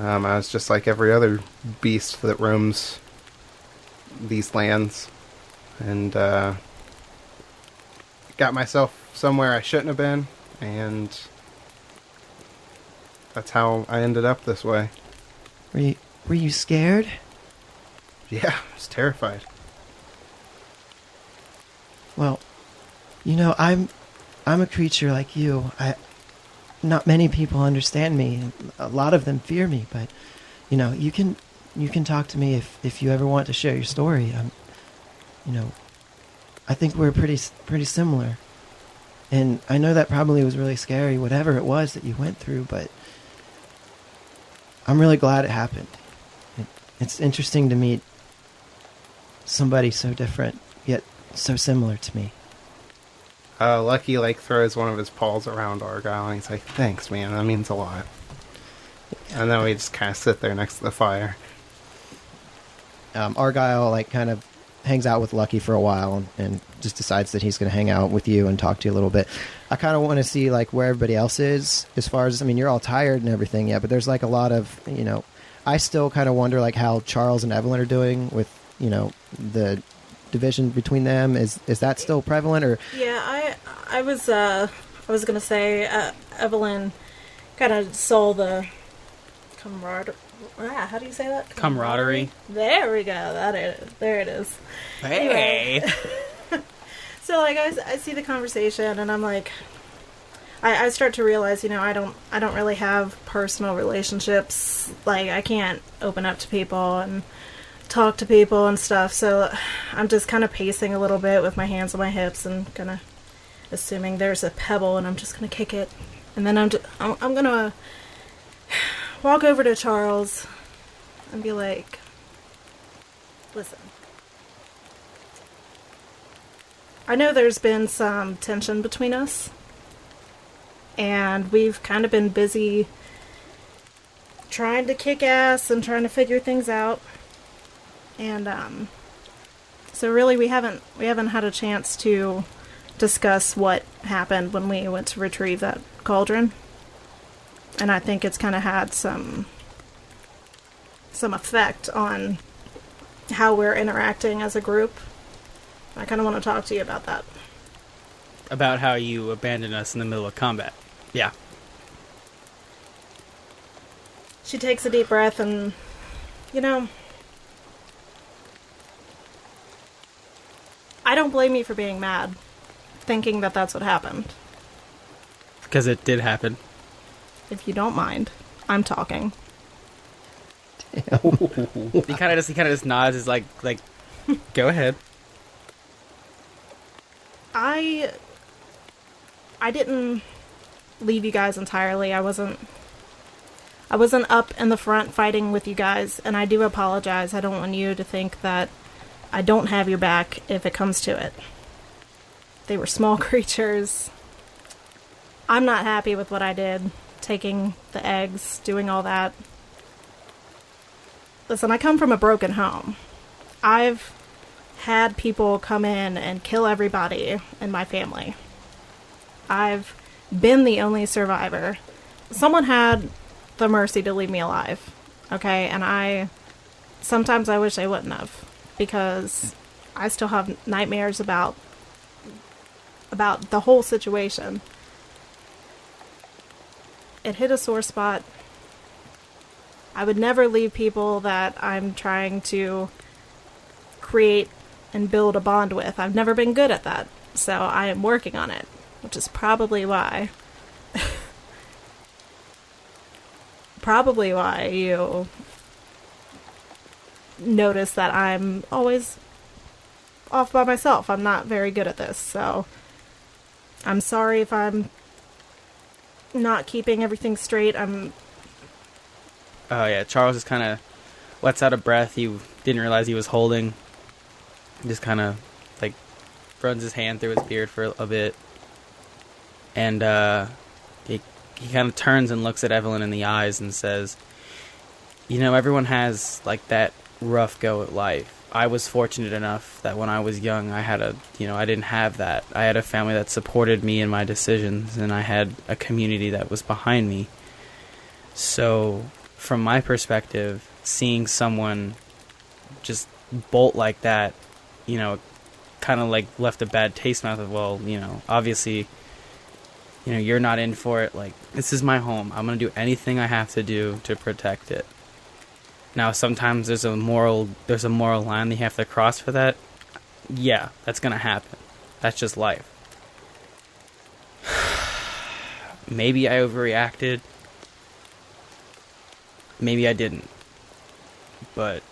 I was just like every other beast that roams these lands, and got myself somewhere I shouldn't have been, and that's how I ended up this way. Were you scared? Yeah, I was terrified. Well, I'm a creature like you. Not many people understand me, and a lot of them fear me, but you can talk to me if you ever want to share your story. I think we're pretty similar, and I know that probably was really scary, whatever it was that you went through, but I'm really glad it happened. It's interesting to meet somebody so different yet so similar to me. Lucky throws one of his paws around Argyle, and he's like, "Thanks, man. That means a lot." And then we just kind of sit there next to the fire. Argyle kind of hangs out with Lucky for a while and just decides that he's going to hang out with you and talk to you a little bit. I kind of want to see where everybody else is as far as, I mean, you're all tired and everything, yeah, but there's a lot of, I still kind of wonder how Charles and Evelyn are doing with, the division between them. Is that still prevalent, or? Yeah, I was going to say Evelyn kind of saw the camaraderie. How do you say that? Camaraderie. There we go. There it is. Hey. Anyway. So I see the conversation and I'm like, I start to realize, I don't really have personal relationships. I can't open up to people and talk to people and stuff. So I'm just kind of pacing a little bit with my hands on my hips and kind of assuming there's a pebble and I'm just going to kick it. And then I'm going to walk over to Charles and be like, listen, I know there's been some tension between us, and we've kind of been busy trying to kick ass and trying to figure things out, and so really we haven't had a chance to discuss what happened when we went to retrieve that cauldron. And I think it's kind of had some effect on how we're interacting as a group. I kind of want to talk to you about that. About how you abandoned us in the middle of combat. Yeah. She takes a deep breath and, I don't blame you for being mad, thinking that that's what happened. Because it did happen. If you don't mind, I'm talking. He kind of just nods. Is like, go ahead. I didn't leave you guys entirely. I wasn't up in the front fighting with you guys, and I do apologize. I don't want you to think that I don't have your back if it comes to it. They were small creatures. I'm not happy with what I did. Taking the eggs, doing all that. Listen, I come from a broken home. I've had people come in and kill everybody in my family. I've been the only survivor. Someone had the mercy to leave me alive, okay? And sometimes I wish they wouldn't have, because I still have nightmares about the whole situation. It hit a sore spot. I would never leave people that I'm trying to create and build a bond with. I've never been good at that, so I am working on it, which is probably why you notice that I'm always off by myself. I'm not very good at this, so I'm sorry if I'm not keeping everything straight. Oh yeah, Charles just kind of lets out a breath he didn't realize he was holding. Just kind of like runs his hand through his beard for a bit, and he kind of turns and looks at Evelyn in the eyes and says, "You know, everyone has like that rough go at life. I was fortunate enough that when I was young, I didn't have that. I had a family that supported me in my decisions, and I had a community that was behind me. So, from my perspective, seeing someone just bolt like that, kind of like left a bad taste in my mouth of, well, obviously, you're not in for it. Like, this is my home. I'm going to do anything I have to do to protect it. Now, sometimes there's a moral line that you have to cross for that. Yeah, that's going to happen. That's just life. Maybe I overreacted. Maybe I didn't. But,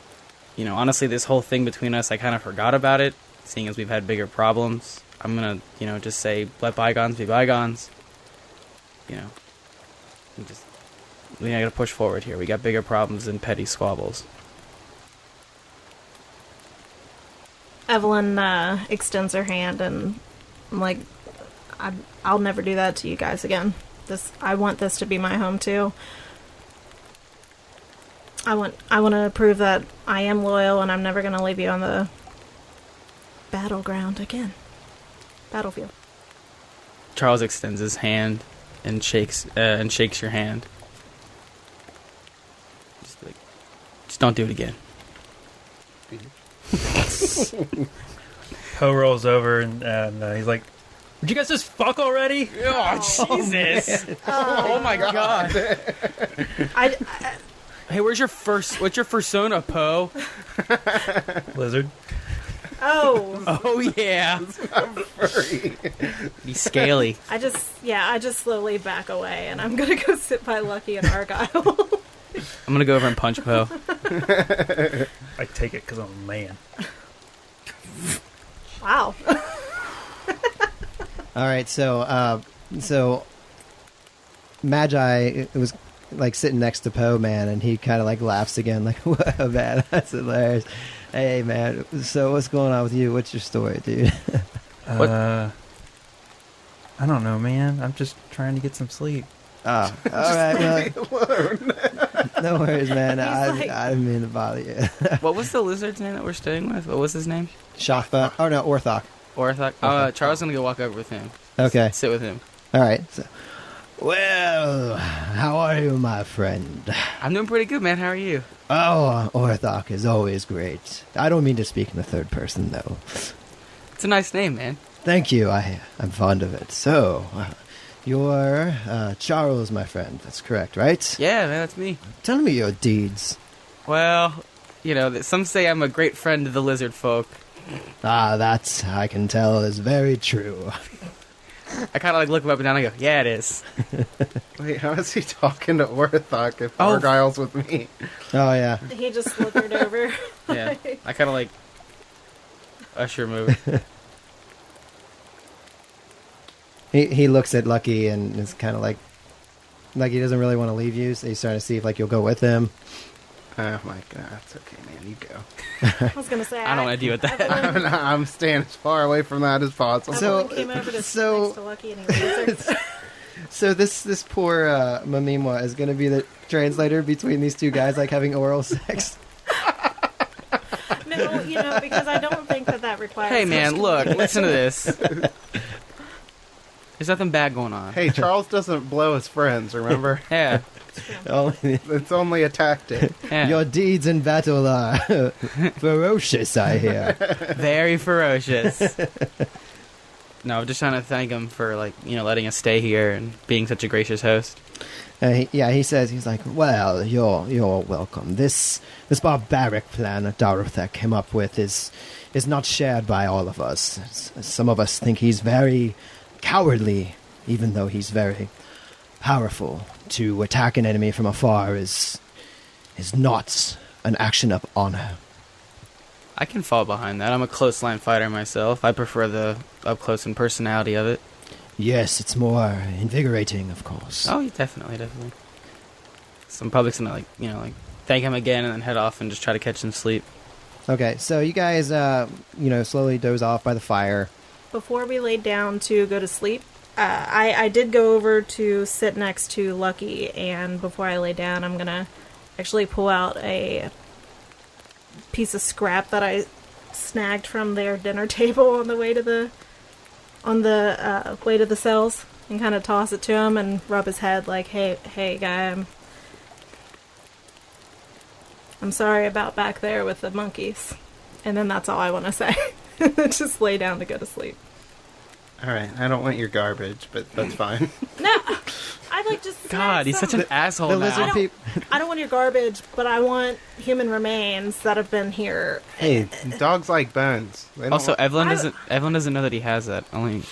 honestly, this whole thing between us, I kind of forgot about it, seeing as we've had bigger problems. I'm going to, just say, let bygones be bygones. We gotta push forward here. We got bigger problems than petty squabbles. Evelyn extends her hand, and I'm like, I'll never do that to you guys again. I want this to be my home too. I want to prove that I am loyal, and I'm never gonna leave you on the battleground battlefield. Charles extends his hand and shakes your hand. Just don't do it again. Poe rolls over and he's like, "Would you guys just fuck already?" Oh, Jesus! Oh my God! Hey, what's your fursona, Poe? Lizard. Oh yeah. Furry. He's scaly. I just slowly back away, and I'm gonna go sit by Lucky and Argyle. I'm gonna go over and punch Poe. I take it because I'm a man. Wow. All right, so Magi, it was like sitting next to Poe, man, and he kind of like laughs again, like, "Whoa, man, that's hilarious. Hey, man, so what's going on with you? What's your story, dude?" I don't know, man. I'm just trying to get some sleep. Oh, all right. No worries, man. I didn't mean to bother you. What was the lizard's name that we're staying with? What was his name? Shafba. Oh, no, Orthok. Orthok. Charles is going to go walk over with him. Okay. Sit with him. All right. So, well, how are you, my friend? I'm doing pretty good, man. How are you? Oh, Orthok is always great. I don't mean to speak in the third person, though. It's a nice name, man. Thank you. I'm fond of it. So, you're Charles, my friend. That's correct, right? Yeah, man, that's me. Tell me your deeds. Well, some say I'm a great friend to the lizard folk. Ah, that, I can tell, is very true. I kind of look him up and down and I go, yeah, it is. Wait, how is he talking to Orthok if Argyle's with me? Oh, yeah. He just slithered over. Yeah, I kind of usher him over. He looks at Lucky and is kind of like he doesn't really want to leave you, so he's trying to see if you'll go with him. Oh my god, that's okay, man. You go. I was gonna say I don't want to deal with that. I'm staying as far away from that as possible. Evelyn came over to sit next to Lucky and he was like, So this poor Mamimwa is going to be the translator between these two guys, like having oral sex. no, because I don't think that requires. Hey, man, much look, communication. listen to this. There's nothing bad going on. Hey, Charles doesn't blow his friends, remember? Yeah. It's only a tactic. Yeah. Your deeds in battle are ferocious, I hear. Very ferocious. No, I'm just trying to thank him for, letting us stay here and being such a gracious host. He says, he's like, well, you're welcome. This barbaric plan that Daruthek came up with is not shared by all of us. Some of us think he's very cowardly, even though he's very powerful. To attack an enemy from afar is not an action of honor. I can fall behind that. I'm a close line fighter myself. I prefer the up close and personality of it. Yes, it's more invigorating, of course. Oh, yeah, definitely. So I'm probably gonna thank him again and then head off and just try to catch some sleep. Okay, so you guys, slowly doze off by the fire. Before we laid down to go to sleep, I did go over to sit next to Lucky, and before I lay down, I'm gonna actually pull out a piece of scrap that I snagged from their dinner table on the way to the way to the cells, and kind of toss it to him and rub his head like, hey guy, I'm sorry about back there with the monkeys. And then that's all I want to say. Just lay down to go to sleep. Alright, I don't want your garbage, but that's fine. No, I'd like just God, he's such an asshole The now. lizard I don't want your garbage, but I want human remains that have been here. Hey, dogs like bones. They don't Also, want- Evelyn doesn't know that he has that. Only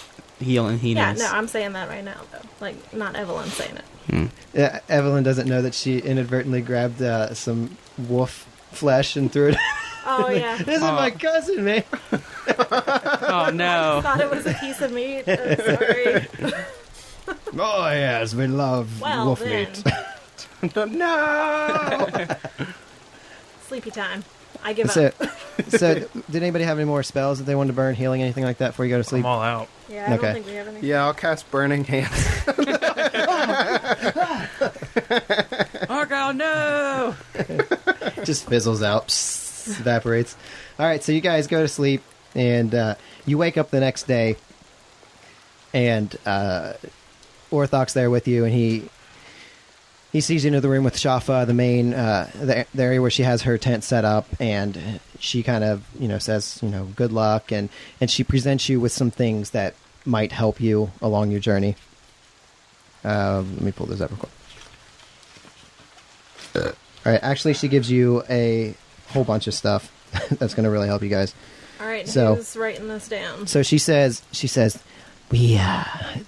he Yeah, knows. no, I'm saying that right now, though. Like, not Evelyn saying it. Evelyn doesn't know that she inadvertently grabbed some wolf flesh and threw it. Oh, yeah. This is my cousin, man. Oh no. Thought it was a piece of meat. Sorry. Oh, yes, we love Well, wolf then. meat. No! Sleepy time. I give So, up. so, did anybody have any more spells that they wanted to burn, healing, anything like that before you go to sleep? I'm all out. Yeah, I Okay. don't think we have anything. Yeah, I'll cast Burning Hands. Argyle, no! Just fizzles out, evaporates. All right, so you guys go to sleep, and you wake up the next day, and Orthok's there with you, and he sees you into the room with Shafa, the main the area where she has her tent set up, and she kind of says good luck, and she presents you with some things that might help you along your journey. Let me pull this up real quick. All right, actually, she gives you a whole bunch of stuff that's going to really help you guys. All right, So- who's writing this down? So she says, we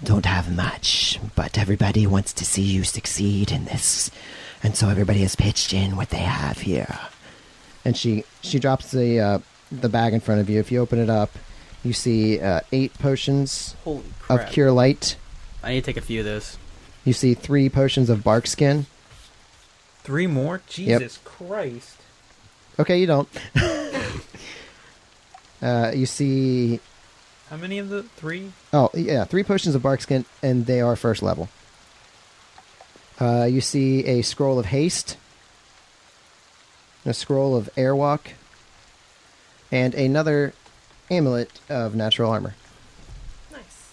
don't have much, but everybody wants to see you succeed in this, and so everybody has pitched in what they have here. And she drops the bag in front of you. If you open it up, you see 8 potions Holy of crap. Cure Light. I need to take a few of those. You see 3 potions of Bark Skin. 3 more? Jesus Christ. Okay, you don't. You see... How many of the 3? Oh, yeah, 3 potions of Bark Skin, and they are first level. You see a Scroll of Haste, a Scroll of Airwalk, and another Amulet of Natural Armor. Nice.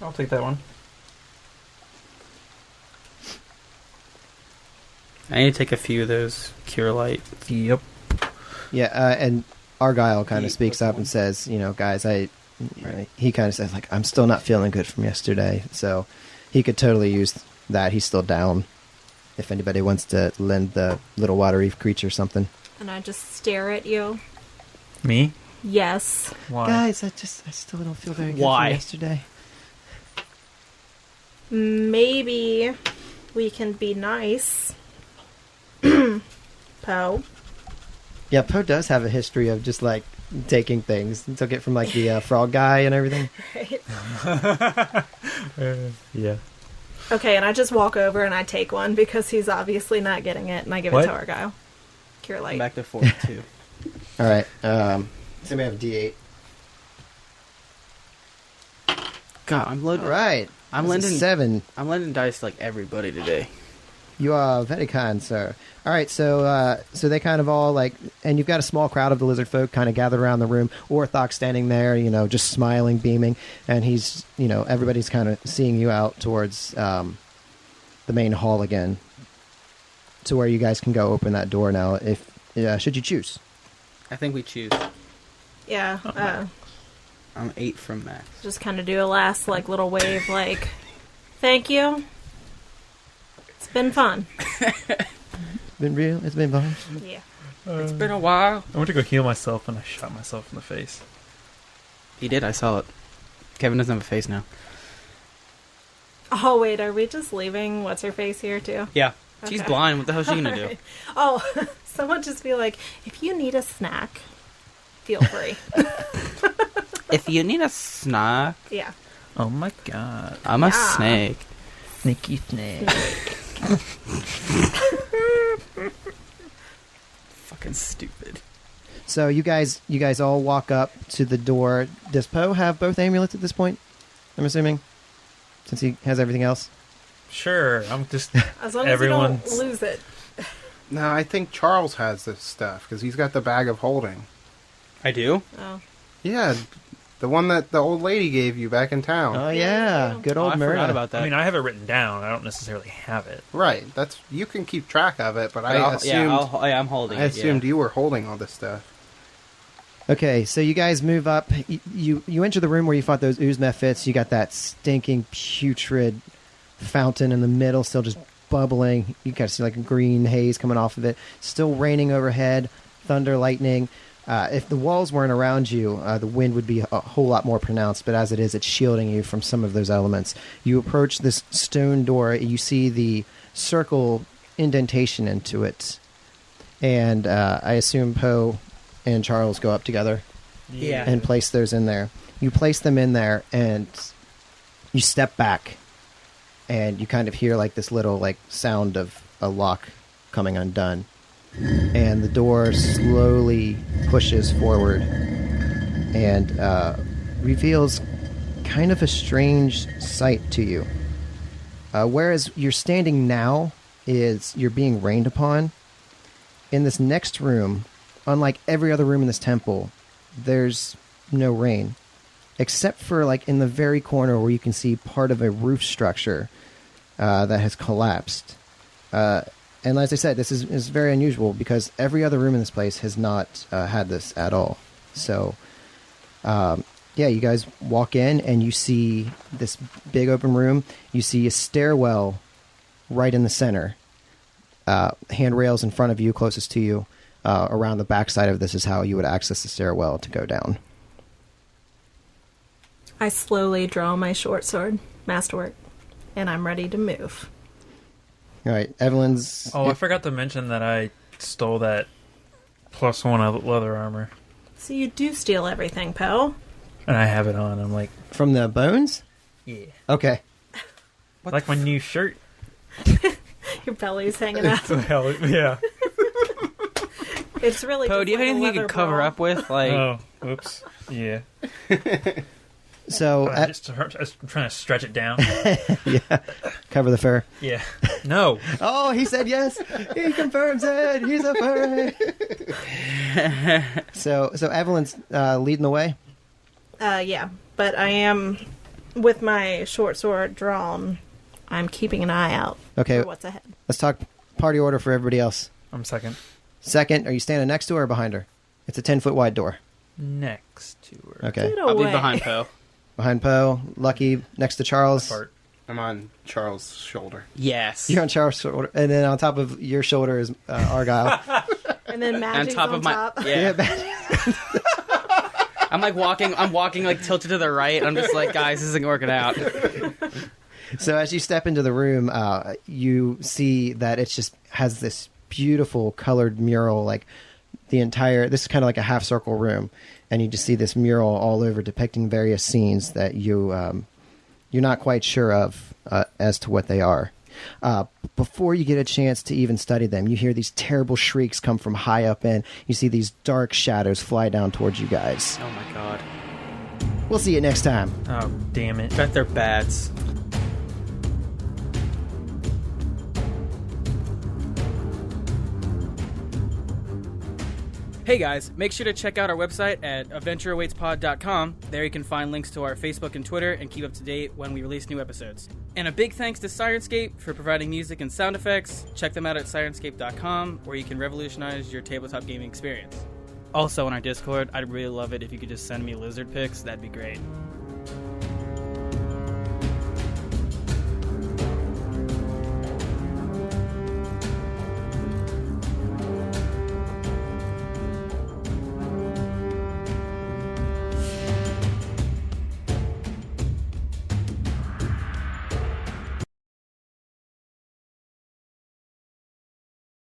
I'll take that one. I need to take a few of those Cure Light. Yep. Yeah, and Argyle kind Yeah, of speaks that's up one. and says, guys, he kind of says, like, I'm still not feeling good from yesterday, so he could totally use that. He's still down. If anybody wants to lend the little watery creature something. And I just stare at you. Me? Yes. Why? Guys, I still don't feel very good Why? from yesterday. Maybe we can be nice. Poe. Yeah, Poe does have a history of just, like, taking things. He took it from, like, the frog guy and everything. Right? Yeah. Okay, and I just walk over and I take one because he's obviously not getting it, and I give What? it to Argyle. Cure light. I'm back to 42. All right. So we have D8. God, I'm loading. All right. I'm That's a lending 7. I'm lending dice to, like, everybody today. You are very kind, sir. All right, so they kind of all like, and you've got a small crowd of the lizard folk kind of gathered around the room. Orthok standing there, just smiling, beaming, and he's, everybody's kind of seeing you out towards the main hall again, to where you guys can go open that door now, if should you choose. I think we choose. Yeah. I'm 8 from max. Just kind of do a last little wave, thank you. It's been fun. Been real. It's been fun. Yeah. It's been a while. I went to go heal myself and I shot myself in the face. He did. I saw it. Kevin doesn't have a face now. Oh wait, are we just leaving what's her face here too? Yeah. She's Okay. blind. What the hell is she gonna do? Alright. Oh, someone just be like, if you need a snack, feel free. If you need a snack, Yeah. Oh my god. I'm a Yeah. snake. Sneaky snake. Fucking stupid. So you guys all walk up to the door. Does Poe have both amulets at this point? I'm assuming, since he has everything else. Sure, I'm just... As long as you Everyone's- don't lose it. No, I think Charles has this stuff because he's got the bag of holding. I do. Oh. Yeah, the one that the old lady gave you back in town. Oh Yeah. yeah, good Oh, old I forgot Myrna. about that. I mean, I have it written down. I don't necessarily have it. Right, that's you can keep track of it, but But I assumed I'm holding I it. assumed you were holding all this stuff. Okay, so you guys move up. You enter the room where you fought those ooze mephits. You got that stinking putrid fountain in the middle, still just bubbling. You kind of see like a green haze coming off of it. Still raining overhead, thunder, lightning. If the walls weren't around you, the wind would be a whole lot more pronounced. But as it is, it's shielding you from some of those elements. You approach this stone door. You see the circle indentation into it, and I assume Poe and Charles go up together Yeah. and place those in there. You place them in there, and you step back, and you kind of hear like this little sound of a lock coming undone, and the door slowly pushes forward and reveals kind of a strange sight to you. Whereas you're standing now is you're being rained upon. In this next room, unlike every other room in this temple, there's no rain, except for in the very corner where you can see part of a roof structure that has collapsed. And as I said, this is very unusual because every other room in this place has not had this at all. So, you guys walk in and you see this big open room. You see a stairwell right in the center. Handrails in front of you, closest to you. Around the backside of this is how you would access the stairwell to go down. I slowly draw my short sword, masterwork, and I'm ready to move. All right, Evelyn's... Oh, I forgot to mention that I stole that +1 leather armor. So you do steal everything, Poe. And I have it on. I'm like, From the bones? yeah. Okay. Like my new shirt. Your belly's hanging out. The hell, yeah. It's really Poe, just do you have like a anything you leather can cover bra. up with? Like, Oh, oops. Yeah. So, I'm just trying to stretch it down. cover the fur. Yeah. No. Oh, he said yes. He confirms it. He's a furry. So Evelyn's leading the way. Yeah, but I am, with my short sword drawn, I'm keeping an eye out Okay, for what's ahead. let's talk party order for everybody else. I'm second. Second, are you standing next to her or behind her? It's a 10-foot wide door. Next to her. Okay. Get I'll be away. behind Poe. Behind Poe, Lucky, next to Charles. Part. I'm on Charles' shoulder. Yes. You're on Charles' shoulder, and then on top of your shoulder is Argyle. And then on Magic's top on of my top. yeah. Yeah, I'm walking like tilted to the right. I'm just like, guys, this isn't working out. So as you step into the room, you see that it just has this beautiful colored mural, this is kind of like a half circle room, and you just see this mural all over depicting various scenes that you you're not quite sure of as to what they are. Before you get a chance to even study them, you hear these terrible shrieks come from high up in. You see these dark shadows fly down towards you guys. Oh my god. We'll see you next time. Oh, damn it. Bet they're bats. Hey guys, make sure to check out our website at adventureawaitspod.com. There you can find links to our Facebook and Twitter and keep up to date when we release new episodes. And a big thanks to Sirenscape for providing music and sound effects. Check them out at sirenscape.com, where you can revolutionize your tabletop gaming experience. Also on our Discord, I'd really love it if you could just send me lizard pics. That'd be great.